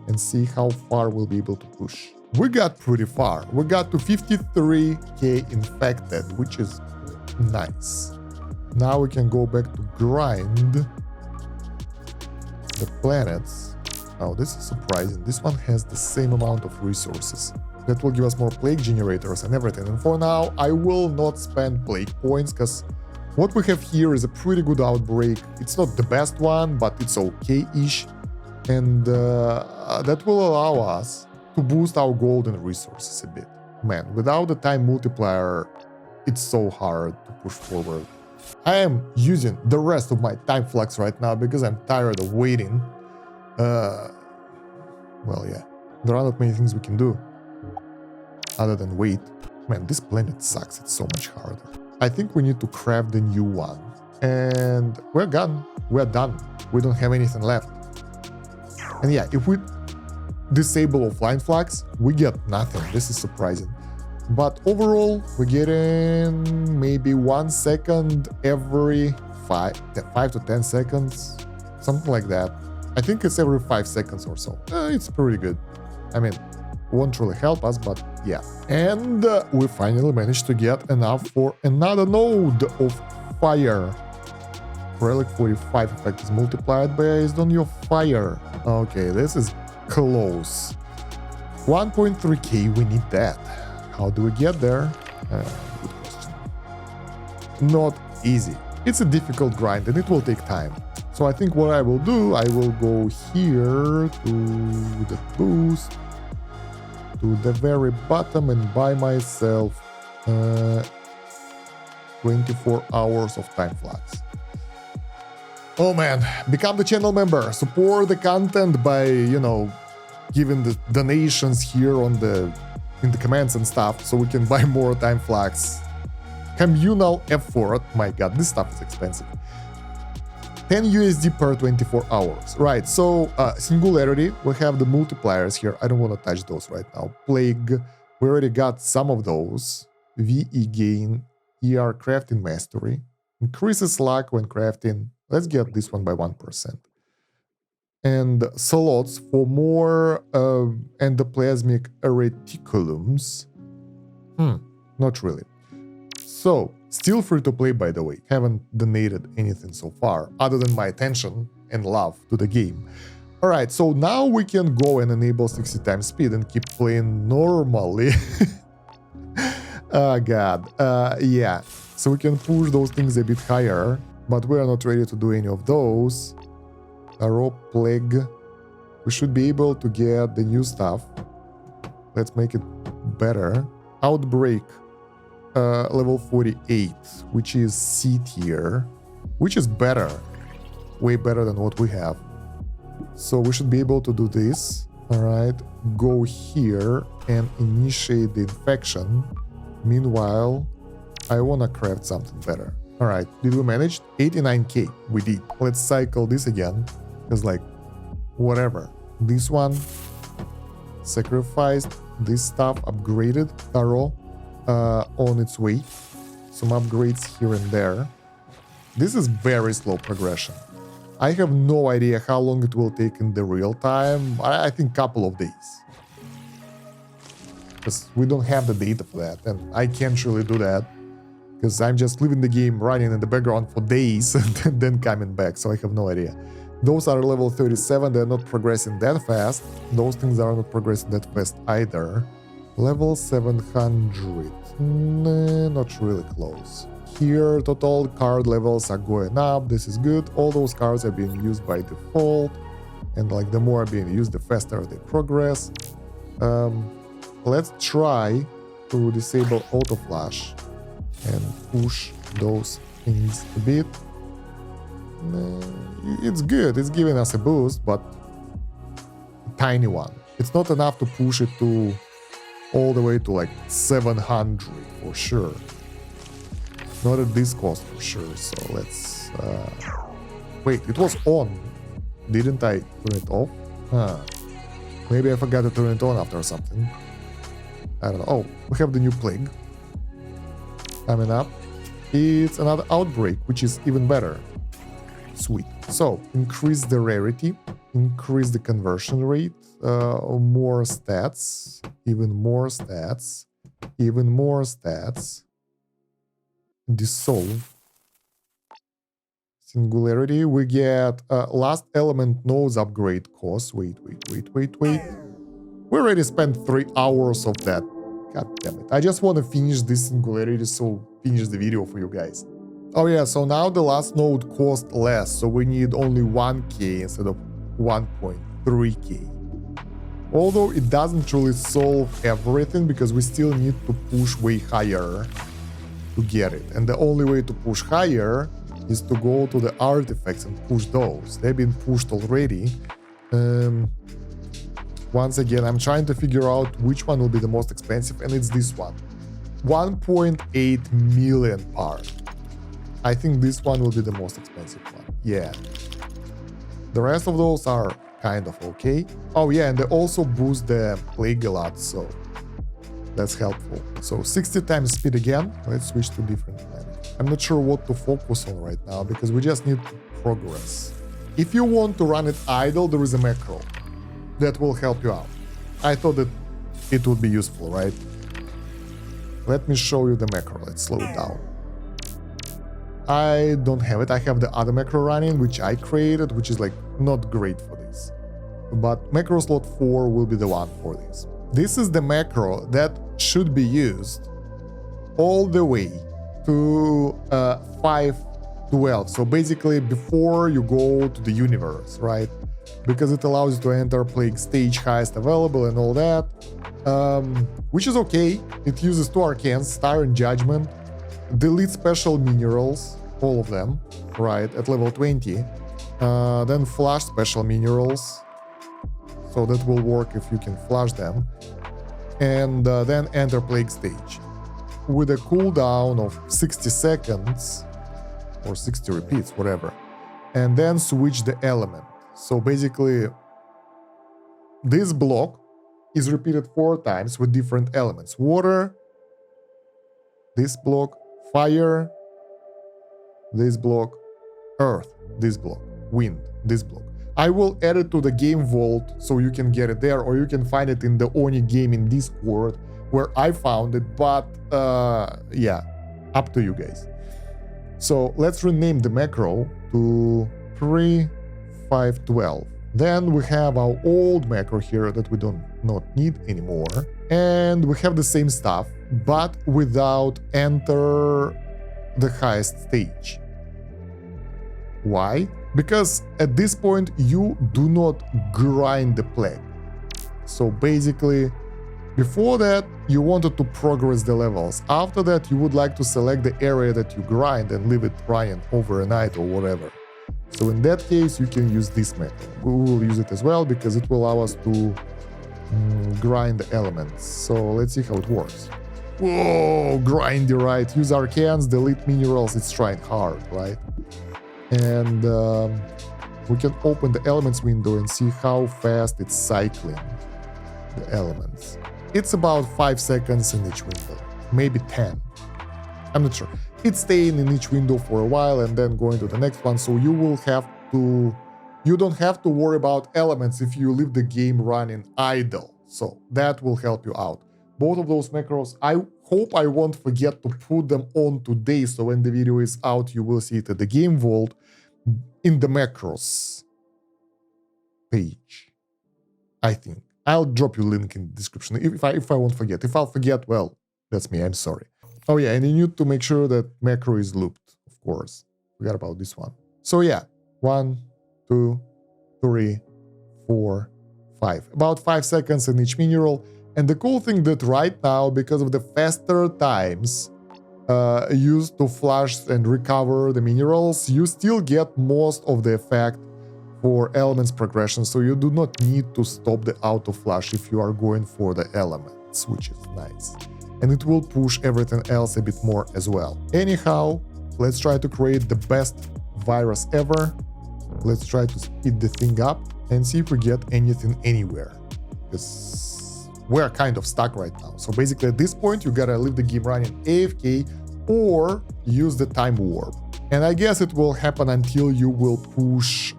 S1: and see how far we'll be able to push. We got pretty far. We got to 53k infected, which is nice. Now we can go back to grind the planets. Oh, this is surprising. This one has the same amount of resources. That will give us more plague generators and everything. And for now, I will not spend plague points because what we have here is a pretty good outbreak. It's not the best one, but it's okay-ish. And that will allow us to boost our golden resources a bit. Man, without the time multiplier, it's so hard to push forward. I am using the rest of my time flux right now because I'm tired of waiting. Well, yeah, there are not many things we can do other than wait. Man, this planet sucks. It's so much harder. I think we need to craft the new one. And we're done. We're done. We don't have anything left. And yeah, if we disable offline flags, we get nothing. This is surprising. But overall, we're getting maybe 1 second every 5 to 10 seconds. Something like that. I think it's every 5 seconds or so. It's pretty good. I mean, won't really help us, but yeah. And we finally managed to get enough for another node of fire. Relic 45 effect is multiplied based on your fire. Okay, this is close. 1.3k, we need that. How do we get there? Good question. Not easy. It's a difficult grind and it will take time. So I think what I will do, I will go here to the boost, to the very bottom and buy myself 24 hours of time flux. Oh man, become the channel member, support the content by, you know, giving the donations here on in the comments and stuff so we can buy more time flux. Communal effort, my god, this stuff is expensive. 10 USD per 24 hours. Right, so Singularity, we have the multipliers here. I don't want to touch those right now. Plague, we already got some of those. VE gain, ER crafting mastery. Increases luck when crafting. Let's get this one by 1%. And slots for more endoplasmic reticulums. Not really. So, still free to play, by the way. Haven't donated anything so far, other than my attention and love to the game. Alright, so now we can go and enable 60 times speed and keep playing normally. Oh god. Yeah. So we can push those things a bit higher, but we are not ready to do any of those. Arrow plague. We should be able to get the new stuff. Let's make it better. Outbreak. Level 48, which is C tier, which is better. Way better than what we have. So we should be able to do this. Alright. Go here and initiate the infection. Meanwhile, I wanna craft something better. Alright, did we manage? 89k, we did. Let's cycle this again, because like, whatever. This one, sacrificed, this stuff, upgraded, thorough, on its way. Some upgrades here and there. This is very slow progression. I have no idea how long it will take in the real time. I think a couple of days. Because we don't have the data for that, and I can't really do that. Because I'm just leaving the game running in the background for days and then coming back, so I have no idea. Those are level 37, they're not progressing that fast. Those things are not progressing that fast either. Level 700, not really close. Here, total card levels are going up, this is good. All those cards are being used by default. And like the more are being used, the faster they progress. Let's try to disable auto flash and push those things a bit. It's good, it's giving us a boost, but a tiny one. It's not enough to push it to all the way to like 700 for sure. Not at this cost for sure, so let's... Wait, it was on. Didn't I turn it off? Maybe I forgot to turn it on after something. I don't know. Oh, we have the new plague coming up. It's another outbreak, which is even better. Sweet. So, increase the rarity, increase the conversion rate, more stats, even more stats, even more stats. Dissolve. Singularity, we get last element nodes upgrade cost. Wait. We already spent 3 hours of that. God damn it. I just want to finish this Singularity, so finish the video for you guys. Oh yeah, so now the last node cost less, so we need only 1k instead of 1.3k. Although it doesn't really solve everything because we still need to push way higher to get it. And the only way to push higher is to go to the artifacts and push those. They've been pushed already. Once again, I'm trying to figure out which one will be the most expensive, and it's this one. 1.8 million part. I think this one will be the most expensive one. Yeah. The rest of those are kind of okay. Oh yeah, and they also boost the plague a lot, so that's helpful. So 60 times speed again. Let's switch to different planet. I'm not sure what to focus on right now because we just need to progress. If you want to run it idle, there is a macro that will help you out. I thought that it would be useful, right? Let me show you the macro. Let's slow it down. I don't have it. I have the other macro running, which I created, which is like not great for this. But macro slot 4 will be the one for this. This is the macro that should be used all the way to 512. So basically before you go to the universe, right? Because it allows you to enter plague stage highest available and all that, which is okay. It uses 2 arcanes, Star and Judgment, delete special minerals, all of them, right, at level 20, then flush special minerals, so that will work if you can flush them, and then enter plague stage with a cooldown of 60 seconds or 60 repeats, whatever, and then switch the element. So basically this block is repeated 4 times with different elements: water, this block, fire, this block, earth, this block, wind, this block. I will add it to the game vault so you can get it there, or you can find it in the Oni Gaming Discord where I found it, but yeah, up to you guys. So let's rename the macro to 3512. Then we have our old macro here that we don't not need anymore, and we have the same stuff but without enter the highest stage. Why? Because at this point you do not grind the plague. So basically before that you wanted to progress the levels. After that you would like to select the area that you grind and leave it running overnight or whatever. So in that case you can use this method. We will use it as well because it will allow us to grind the elements. So let's see how it works. Whoa, grindy, right? Use arcanes, delete minerals, it's trying hard, right? And we can open the elements window and see how fast it's cycling the elements. It's about 5 seconds in each window, maybe 10. I'm not sure. It's staying in each window for a while and then going to the next one, so you don't have to worry about elements if you leave the game running idle. So that will help you out. Both of those macros, I hope I won't forget to put them on today, so when the video is out you will see it at the game vault in the macros page. I think I'll drop you a link in the description if I won't forget. If I'll forget, well, that's me, I'm sorry. Oh yeah, and you need to make sure that macro is looped, of course. Forgot about this one. So yeah, 1, 2, 3, 4, 5. About 5 seconds in each mineral. And the cool thing that right now, because of the faster times used to flush and recover the minerals, you still get most of the effect for elements progression, so you do not need to stop the auto flush if you are going for the elements, which is nice. And it will push everything else a bit more as well. Anyhow, let's try to create the best virus ever. Let's try to speed the thing up and see if we get anything anywhere, because we're kind of stuck right now. So basically at this point you gotta leave the game running AFK or use the time warp. And I guess it will happen until you will push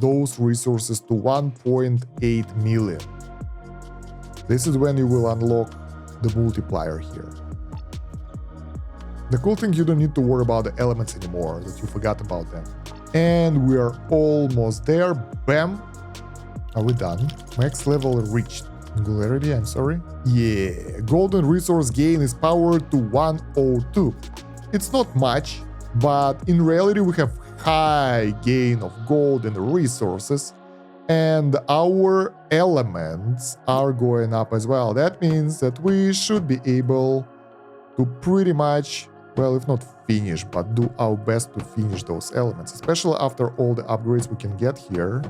S1: those resources to 1.8 million. This is when you will unlock the multiplier here. The cool thing, you don't need to worry about the elements anymore, that you forgot about them. And we are almost there. Bam. Are we done? Max level reached. Singularity, I'm sorry. Yeah, golden resource gain is powered to 102. It's not much, but in reality we have high gain of golden resources and our elements are going up as well. That means that we should be able to pretty much, well, if not finish, but do our best to finish those elements, especially after all the upgrades we can get here.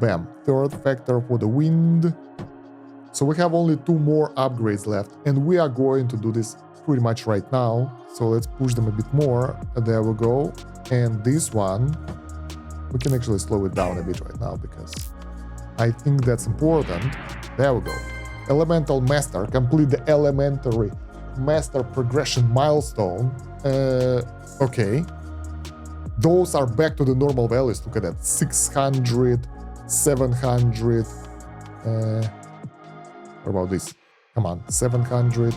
S1: Bam, third factor for the wind. So we have only 2 more upgrades left, and we are going to do this pretty much right now. So let's push them a bit more. There we go. And this one, we can actually slow it down a bit right now because I think that's important. There we go. Elemental Master, complete the Elementary Master Progression milestone. Okay. Those are back to the normal values. Look at that. 600, 700. What about this? Come on, 700.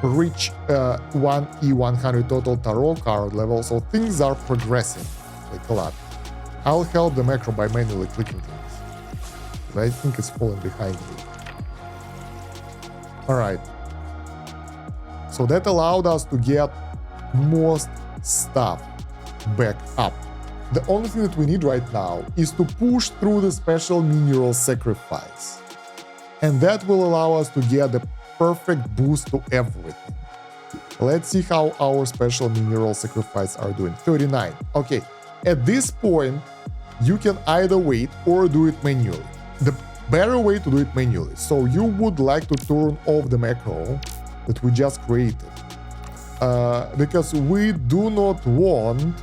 S1: Reach 1E100 total tarot card level, so things are progressing like a lot. I'll help the macro by manually clicking things, but I think it's falling behind me. Alright, so that allowed us to get most stuff back up. The only thing that we need right now is to push through the special mineral sacrifice, and that will allow us to get the perfect boost to everything. Let's see how our special mineral sacrifice are doing. 39. Okay, at this point, you can either wait or do it manually. The better way to do it manually. So you would like to turn off the macro that we just created. Because we do not want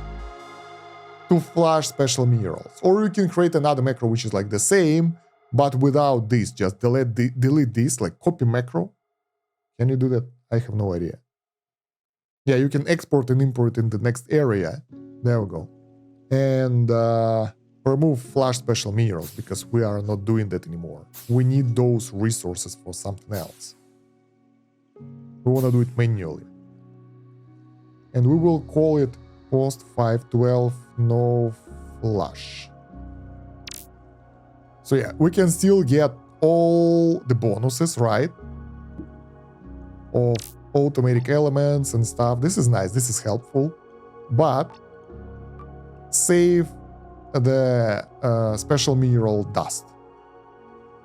S1: to flash special minerals. Or you can create another macro which is like the same, but without this. Just delete this, like copy macro. Can you do that? I have no idea. Yeah, you can export and import in the next area. There we go. And remove flash special minerals because we are not doing that anymore. We need those resources for something else. We want to do it manually. And we will call it post 512 no flash. So yeah, we can still get all the bonuses, right? Of automatic elements and stuff. This is nice, this is helpful, but save the special mineral dust.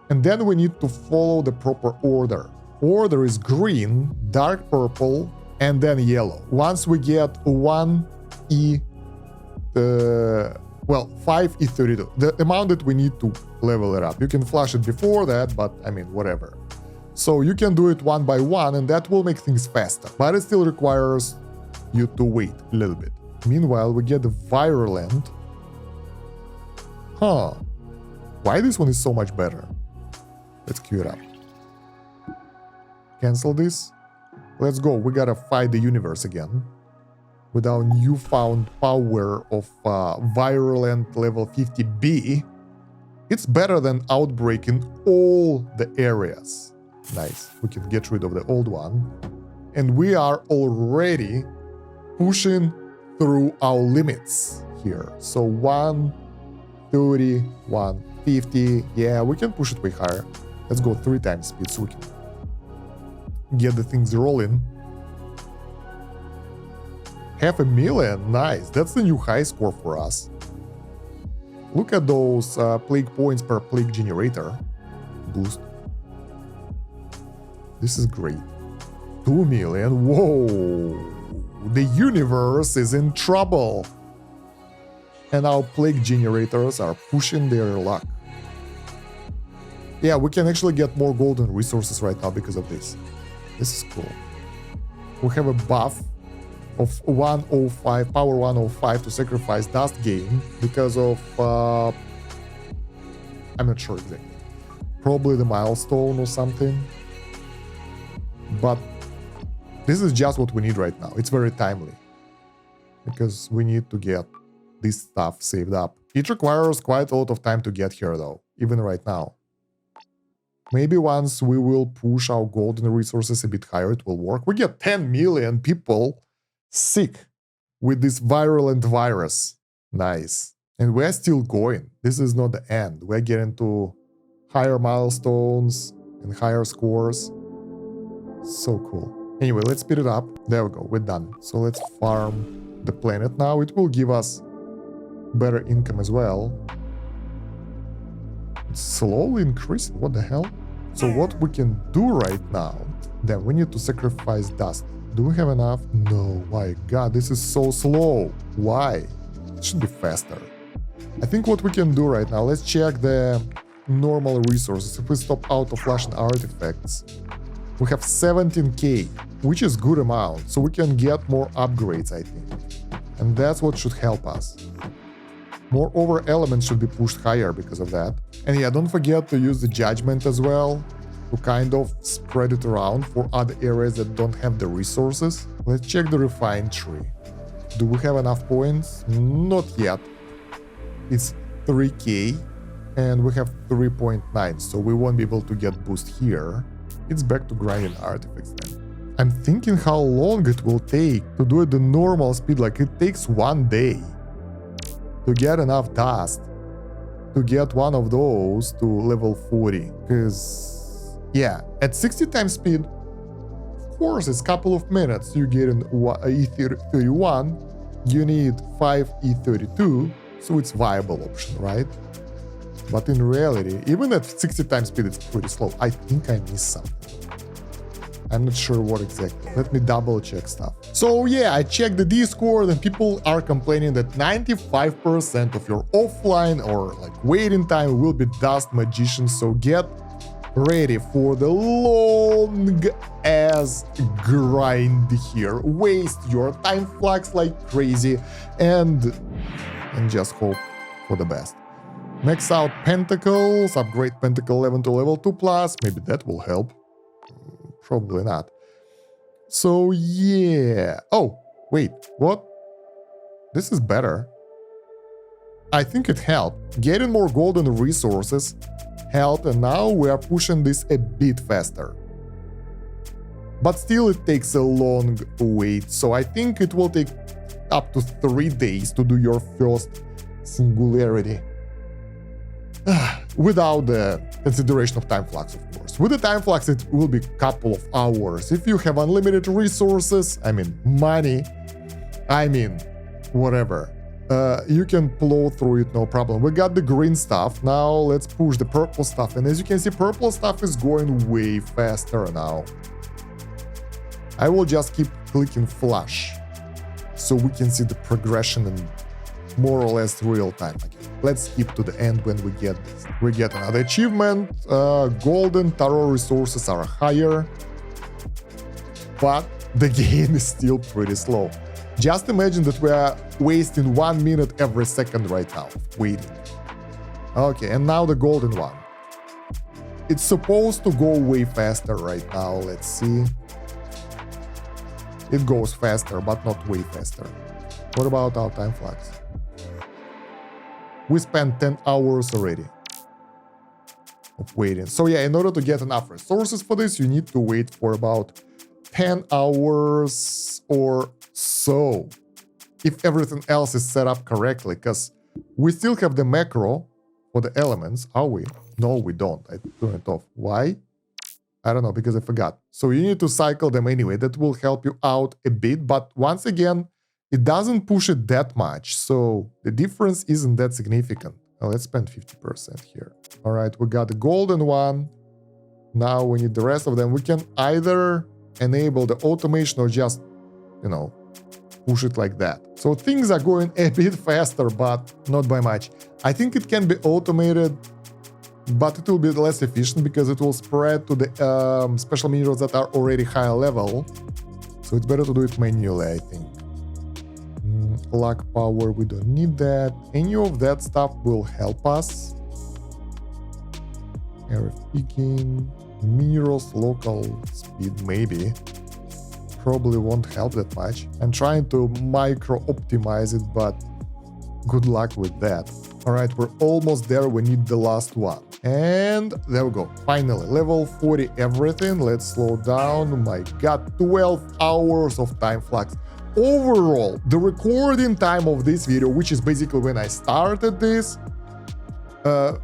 S1: And then we need to follow the proper order. Order is green, dark purple, and then yellow. Once we get 5E32, the amount that we need to level it up. You can flash it before that, but I mean, whatever. So you can do it one by one, and that will make things faster, but it still requires you to wait a little bit. Meanwhile, we get the virulent. Huh. Why this one is so much better? Let's queue it up. Cancel this. Let's go. We gotta fight the universe again. With our newfound power of virulent level 50B. It's better than outbreak in all the areas. Nice. We can get rid of the old one. And we are already pushing through our limits here. So 130, 150. Yeah, we can push it way higher. Let's go 3 times speed so we can get the things rolling. 500,000. Nice. That's the new high score for us. Look at those plague points per plague generator boost. This is great. 2 million. Whoa. The universe is in trouble. And our plague generators are pushing their luck. Yeah, we can actually get more golden resources right now because of this. This is cool. We have a buff of 105, power 105 to sacrifice dust gain because of, I'm not sure exactly. Probably the milestone or something. But this is just what we need right now. It's very timely. Because we need to get this stuff saved up. It requires quite a lot of time to get here though, even right now. Maybe once we will push our golden resources a bit higher, it will work. We get 10 million people sick with this virulent virus. Nice. And we're still going. This is not the end. We're getting to higher milestones and higher scores. So cool. Anyway, let's speed it up. There we go. We're done. So let's farm the planet now. It will give us better income as well. It's slowly increasing. What the hell? So what we can do right now, then we need to sacrifice dust. Do we have enough? No. My god, this is so slow. Why? It should be faster. I think what we can do right now, let's check the normal resources. If we stop auto flashing artifacts, we have 17k, which is good amount, so we can get more upgrades, I think. And that's what should help us. Moreover, elements should be pushed higher because of that. And yeah, don't forget to use the judgment as well to kind of spread it around for other areas that don't have the resources. Let's check the refined tree. Do we have enough points? Not yet. It's 3k and we have 3.9, so we won't be able to get boost here. It's back to grinding artifacts then. I'm thinking how long it will take to do it the normal speed, like it takes 1 day to get enough dust to get one of those to level 40. Because, yeah, at 60 times speed, of course, it's a couple of minutes. You get an E31, you need 5 E32, so it's viable option, right? But in reality, even at 60 times speed, it's pretty slow. I think I missed something. I'm not sure what exactly. Let me double check stuff. So yeah, I checked the Discord and people are complaining that 95% of your offline or like waiting time will be dust magician. So get ready for the long ass grind here. Waste your time flux like crazy and just hope for the best. Max out pentacles, upgrade pentacle 11 to level 2+, maybe that will help. Probably not. So yeah. Oh, wait, what? This is better. I think it helped. Getting more golden resources helped, and now we are pushing this a bit faster. But still it takes a long wait, so I think it will take up to 3 days to do your first Singularity. Without the consideration of time flux, of course. With the time flux, it will be a couple of hours. If you have unlimited resources, I mean money, I mean whatever, you can plow through it, no problem. We got the green stuff, now let's push the purple stuff, and as you can see, purple stuff is going way faster now. I will just keep clicking flash so we can see the progression in more or less real time again. Let's skip to the end when we get this. We get another achievement. Golden tarot resources are higher, but the game is still pretty slow. Just imagine that we are wasting 1 minute every second right now, waiting. Okay, and now the golden one. It's supposed to go way faster right now. Let's see. It goes faster, but not way faster. What about our time flux? We spent 10 hours already of waiting. So yeah, in order to get enough resources for this, you need to wait for about 10 hours or so, if everything else is set up correctly, because we still have the macro for the elements, are we? No, we don't. I turned it off. Why? I don't know, because I forgot. So you need to cycle them anyway. That will help you out a bit, but once again, it doesn't push it that much, so the difference isn't that significant. Now let's spend 50% here. All right, we got the golden one. Now we need the rest of them. We can either enable the automation or just, you know, push it like that. So things are going a bit faster, but not by much. I think it can be automated, but it will be less efficient because it will spread to the special minerals that are already higher level. So it's better to do it manually, I think. Luck power, we don't need that. Any of that stuff will help us. Area picking, minerals, local speed, maybe. Probably won't help that much. I'm trying to micro optimize it, but good luck with that. All right, we're almost there. We need the last one. And there we go. Finally, level 40 everything. Let's slow down. Oh my god, 12 hours of time flux. overall, the recording time of this video, which is basically when I started this,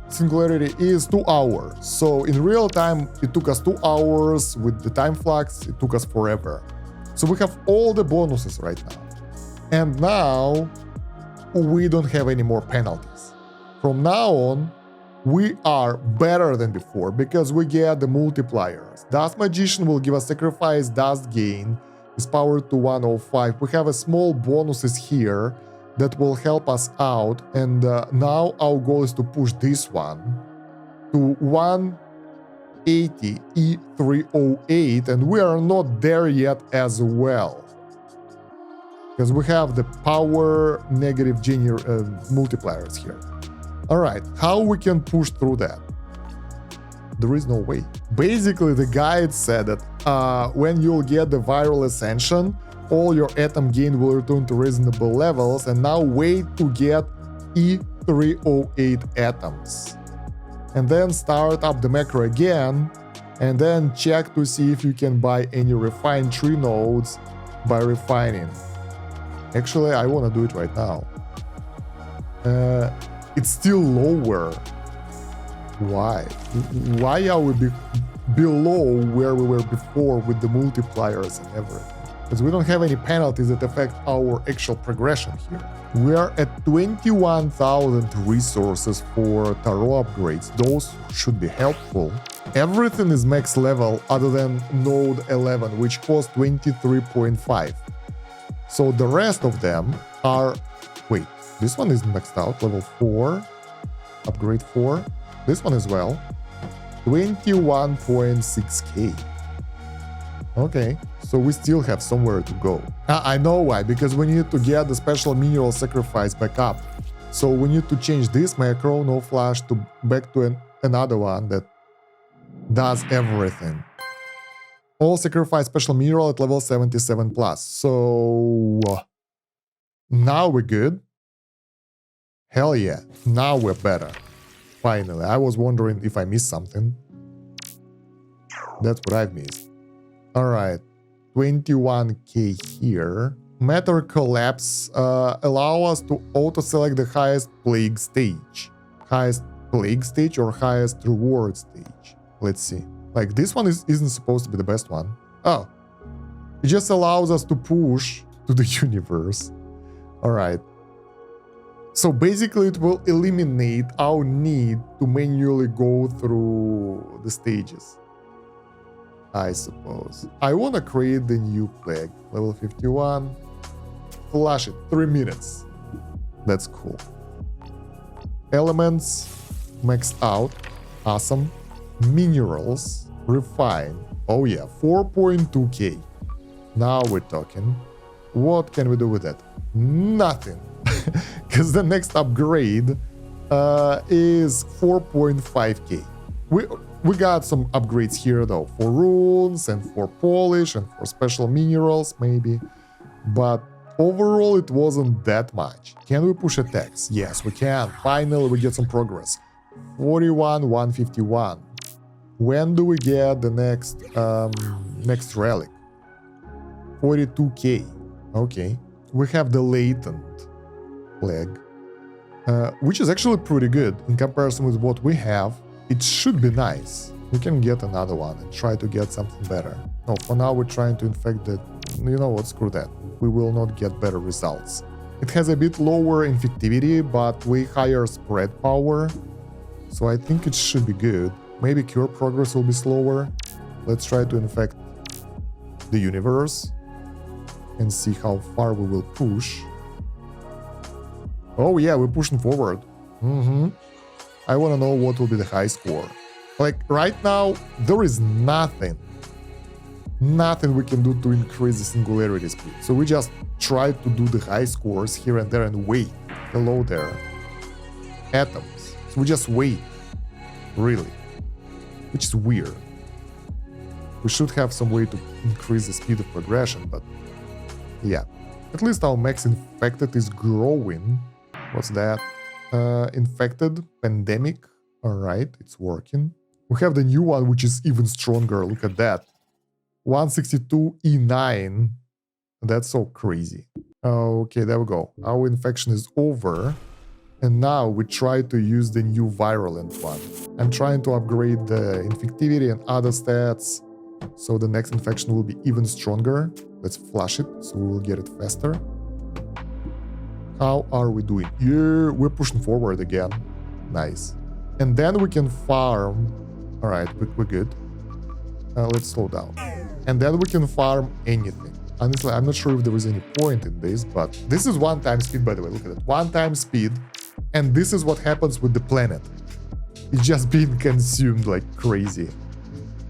S1: Singularity is 2 hours. So in real time, it took us 2 hours. With the time flux, it took us forever. So we have all the bonuses right now. And now, we don't have any more penalties. From now on, we are better than before because we get the multipliers. Dust Magician will give us Sacrifice, Dust Gain, is powered to 105. We have a small bonuses here that will help us out, and now our goal is to push this one to 180 E308, and we are not there yet as well. Because we have the power negative multipliers here. Alright, how we can push through that? There is no way. Basically, the guide said that when you'll get the viral ascension, all your atom gain will return to reasonable levels, and now wait to get E308 atoms. And then start up the macro again, and then check to see if you can buy any refined tree nodes by refining. Actually, I want to do it right now. It's still lower. Why? Why are we below where we were before with the multipliers and everything? Because we don't have any penalties that affect our actual progression here. We are at 21,000 resources for tarot upgrades. Those should be helpful. Everything is max level other than node 11, which costs 23.5. So the rest of them are... Wait, this one is maxed out, level 4, upgrade 4. This one as well, 21.6k. Okay, so we still have somewhere to go. I know why, because we need to get the special mineral sacrifice back up. So we need to change this macro, no flash, to back to another one that does everything. All sacrifice special mineral at level 77 plus. So now we're good. Hell yeah, now we're better. Finally, I was wondering if I missed something. That's what I've missed. Alright, 21k here. Matter collapse allow us to auto-select the highest plague stage. Highest plague stage or highest reward stage. Let's see. Like, this one isn't supposed to be the best one. Oh. It just allows us to push to the universe. Alright. So basically it will eliminate our need to manually go through the stages, I suppose. I want to create the new plague, level 51. Flash it, 3 minutes. That's cool. Elements, maxed out, awesome. Minerals, refine. Oh yeah, 4.2k. Now we're talking. What can we do with that? Nothing. Because the next upgrade is 4.5k. We got some upgrades here though, for runes and for polish and for special minerals maybe, but overall it wasn't that much. Can we push attacks? Yes, we can. Finally we get some progress. 41, 151. When do we get the next next relic? 42k. Okay. We have the latent plague, which is actually pretty good in comparison with what we have. It should be nice. We can get another one and try to get something better. No, for now we're trying to infect the... You know what, screw that. We will not get better results. It has a bit lower infectivity, but way higher spread power. So I think it should be good. Maybe cure progress will be slower. Let's try to infect the universe and see how far we will push. Oh yeah, we're pushing forward. I want to know what will be the high score. Like, right now, there is nothing we can do to increase the singularity speed. So we just try to do the high scores here and there and wait. Hello there. Atoms. So we just wait. Really. Which is weird. We should have some way to increase the speed of progression, but yeah. At least our max infected is growing. What's that? Infected, pandemic. Alright, it's working. We have the new one, which is even stronger. Look at that. 162 E9. That's so crazy. Okay, there we go. Our infection is over. And now we try to use the new virulent one. I'm trying to upgrade the infectivity and other stats, so the next infection will be even stronger. Let's flush it so we will get it faster. How are we doing? Yeah, we're pushing forward again. Nice. And then we can farm. All right, we're good. Let's slow down. And then we can farm anything. Honestly, I'm not sure if there is any point in this, but this is 1 time speed, by the way. Look at it. 1 time speed. And this is what happens with the planet. It's just being consumed like crazy.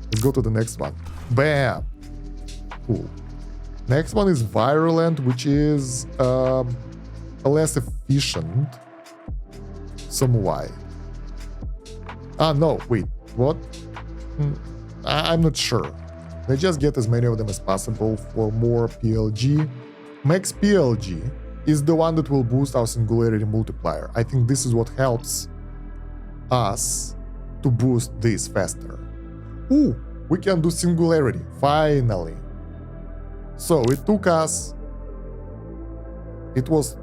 S1: Let's go to the next one. Bam! Cool. Next one is virulent, which is less efficient. Some why. No, wait. What? I'm not sure. Let's just get as many of them as possible for more PLG. Max PLG is the one that will boost our singularity multiplier. I think this is what helps us to boost this faster. Ooh, we can do singularity, finally. So it took us, it was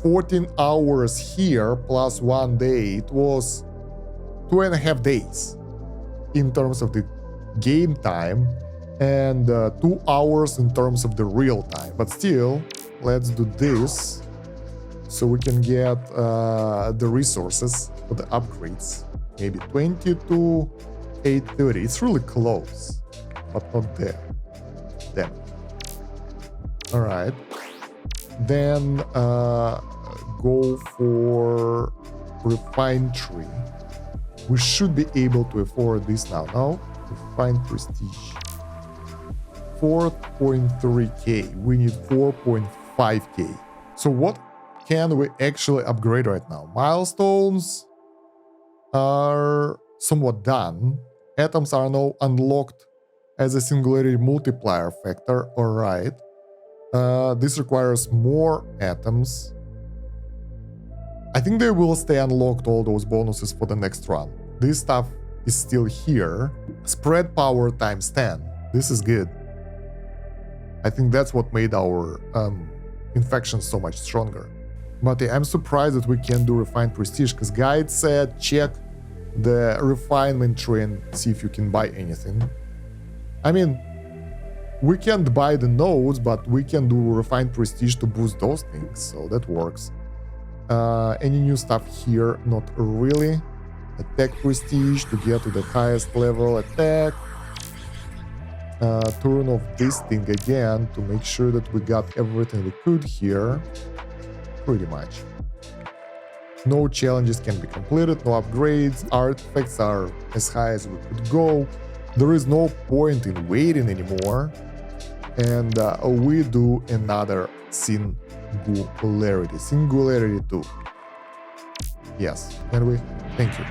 S1: 14 hours here plus 1 day. It was 2.5 days in terms of the game time and 2 hours in terms of the real time. But still, let's do this so we can get the resources for the upgrades. Maybe 20 to 830. It's really close, but not there. Damn. All right. Then go for refined tree. We should be able to afford this now. No? Refined prestige. 4.3k. We need 4.5k. So what can we actually upgrade right now? Milestones are somewhat done. Atoms are now unlocked as a singularity multiplier factor. All right. This requires more atoms. I think they will stay unlocked, all those bonuses, for the next run. This stuff is still here. Spread power times 10. This is good. I think that's what made our infection so much stronger. But yeah, I'm surprised that we can't do refined prestige, because guide said check the refinement tree and see if you can buy anything. I mean, we can't buy the nodes, but we can do refined prestige to boost those things, so that works. Any new stuff here? Not really. Attack prestige to get to the highest level attack. Turn off this thing again to make sure that we got everything we could here. Pretty much. No challenges can be completed, no upgrades, artifacts are as high as we could go. There is no point in waiting anymore. And we do another singularity. Singularity 2. Yes, can we? Thank you.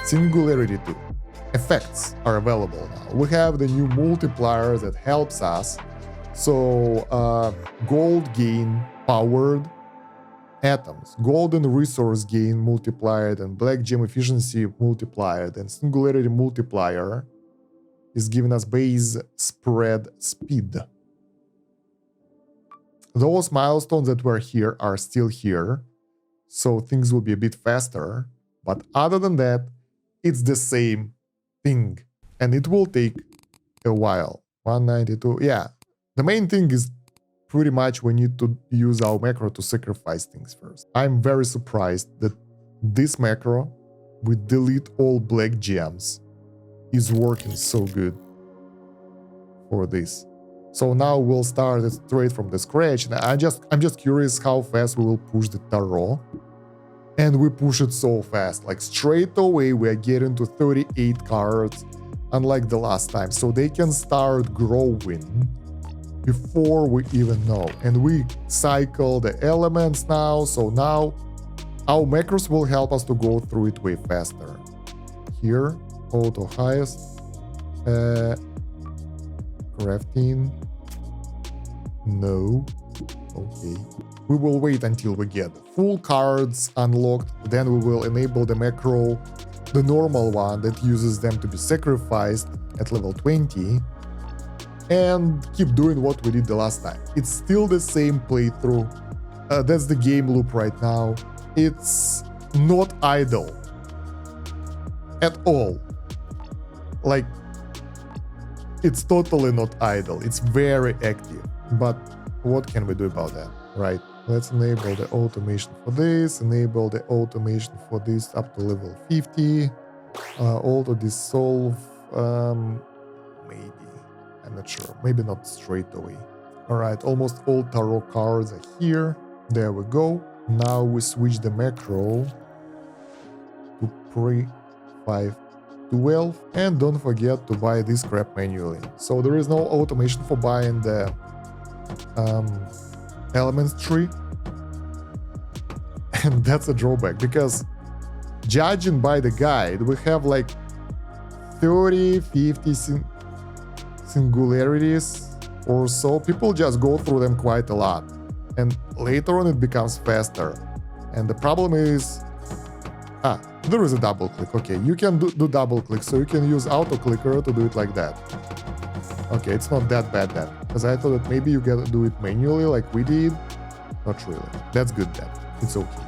S1: Singularity 2. Effects are available now. We have the new multiplier that helps us. So gold gain powered atoms, golden resource gain multiplied, and black gem efficiency multiplied, and singularity multiplier is giving us base spread speed. Those milestones that were here are still here, so things will be a bit faster, but other than that, it's the same thing, and it will take a while. 192, yeah. The main thing is pretty much we need to use our macro to sacrifice things first. I'm very surprised that this macro with delete all black gems is working so good for this. So now we'll start it straight from the scratch, and I'm just curious how fast we will push the tarot. And we push it so fast, like straight away we are getting to 38 cards, unlike the last time. So they can start growing before we even know. And we cycle the elements now, so now our macros will help us to go through it way faster. Here, auto highest, crafting, no, okay. We will wait until we get full cards unlocked, then we will enable the macro, the normal one that uses them to be sacrificed at level 20. and keep doing what we did the last time. It's still the same playthrough. That's the game loop right now. It's not idle at all. Like, it's totally not idle. It's very active. But what can we do about that, right? Let's enable the automation for this, enable the automation for this up to level 50. Auto dissolve, maybe, I'm not sure, maybe not straight away. All right, almost all tarot cards are here. There we go. Now we switch the macro to pre 512, and don't forget to buy this crap manually. So there is no automation for buying the elements tree, and that's a drawback, because judging by the guide, we have like 30-50 singularities or so. People just go through them quite a lot, and later on it becomes faster. And the problem is, there is a double click. Okay, you can do double click, so you can use auto clicker to do it like that. Okay, it's not that bad then, because I thought that maybe you gotta do it manually like we did. Not really. That's good then. It's okay.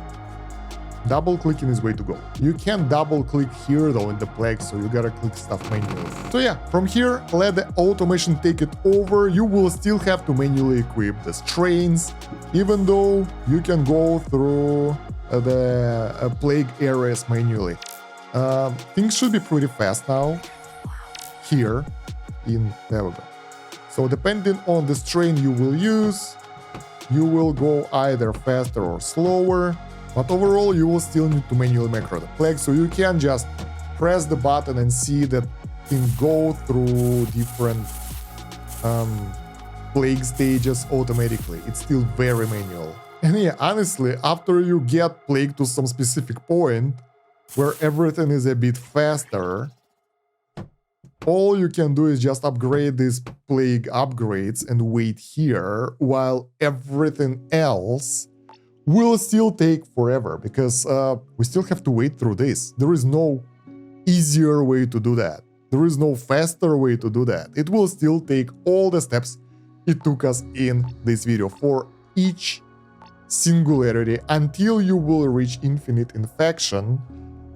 S1: Double clicking is way to go. You can double click here though in the plague, so you gotta click stuff manually. So yeah, from here, let the automation take it over. You will still have to manually equip the strains, even though you can go through the plague areas manually. Things should be pretty fast now. Here, there we go. So depending on the strain you will use, you will go either faster or slower. But overall, you will still need to manually macro the plague, so you can just press the button and see that thing go through different plague stages automatically. It's still very manual. And yeah, honestly, after you get plague to some specific point where everything is a bit faster, all you can do is just upgrade these plague upgrades and wait here, while everything else will still take forever, because we still have to wait through this. There is no easier way to do that. There is no faster way to do that. It will still take all the steps it took us in this video for each singularity until you will reach infinite infection,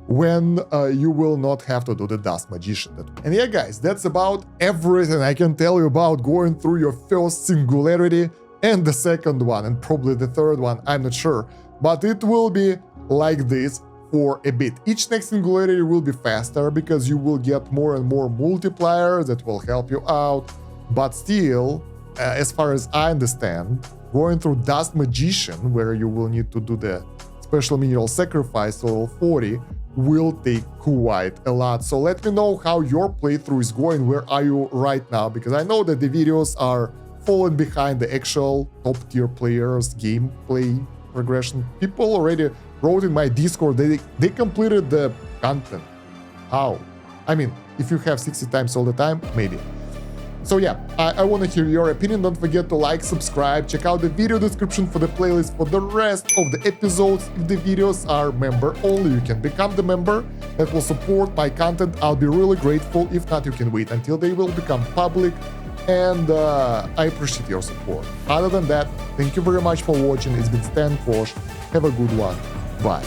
S1: when you will not have to do the Dust Magician. And yeah, guys, that's about everything I can tell you about going through your first singularity and the second one, and probably the third one, I'm not sure. But it will be like this for a bit. Each next singularity will be faster, because you will get more and more multipliers that will help you out. But still, as far as I understand, going through Dust Magician, where you will need to do the special mineral sacrifice level 40, will take quite a lot. So let me know how your playthrough is going. Where are you right now? Because I know that the videos are falling behind the actual top tier players' gameplay progression. People already wrote in my Discord they completed the content. How? I mean, if you have 60 times all the time, maybe. So yeah, I want to hear your opinion. Don't forget to like, subscribe, check out the video description for the playlist for the rest of the episodes. If the videos are member only, you can become the member. That will support my content. I'll be really grateful. If not, you can wait until they will become public. And I appreciate your support. Other than that, thank you very much for watching. It's been Stan Kosh. Have a good one. Bye.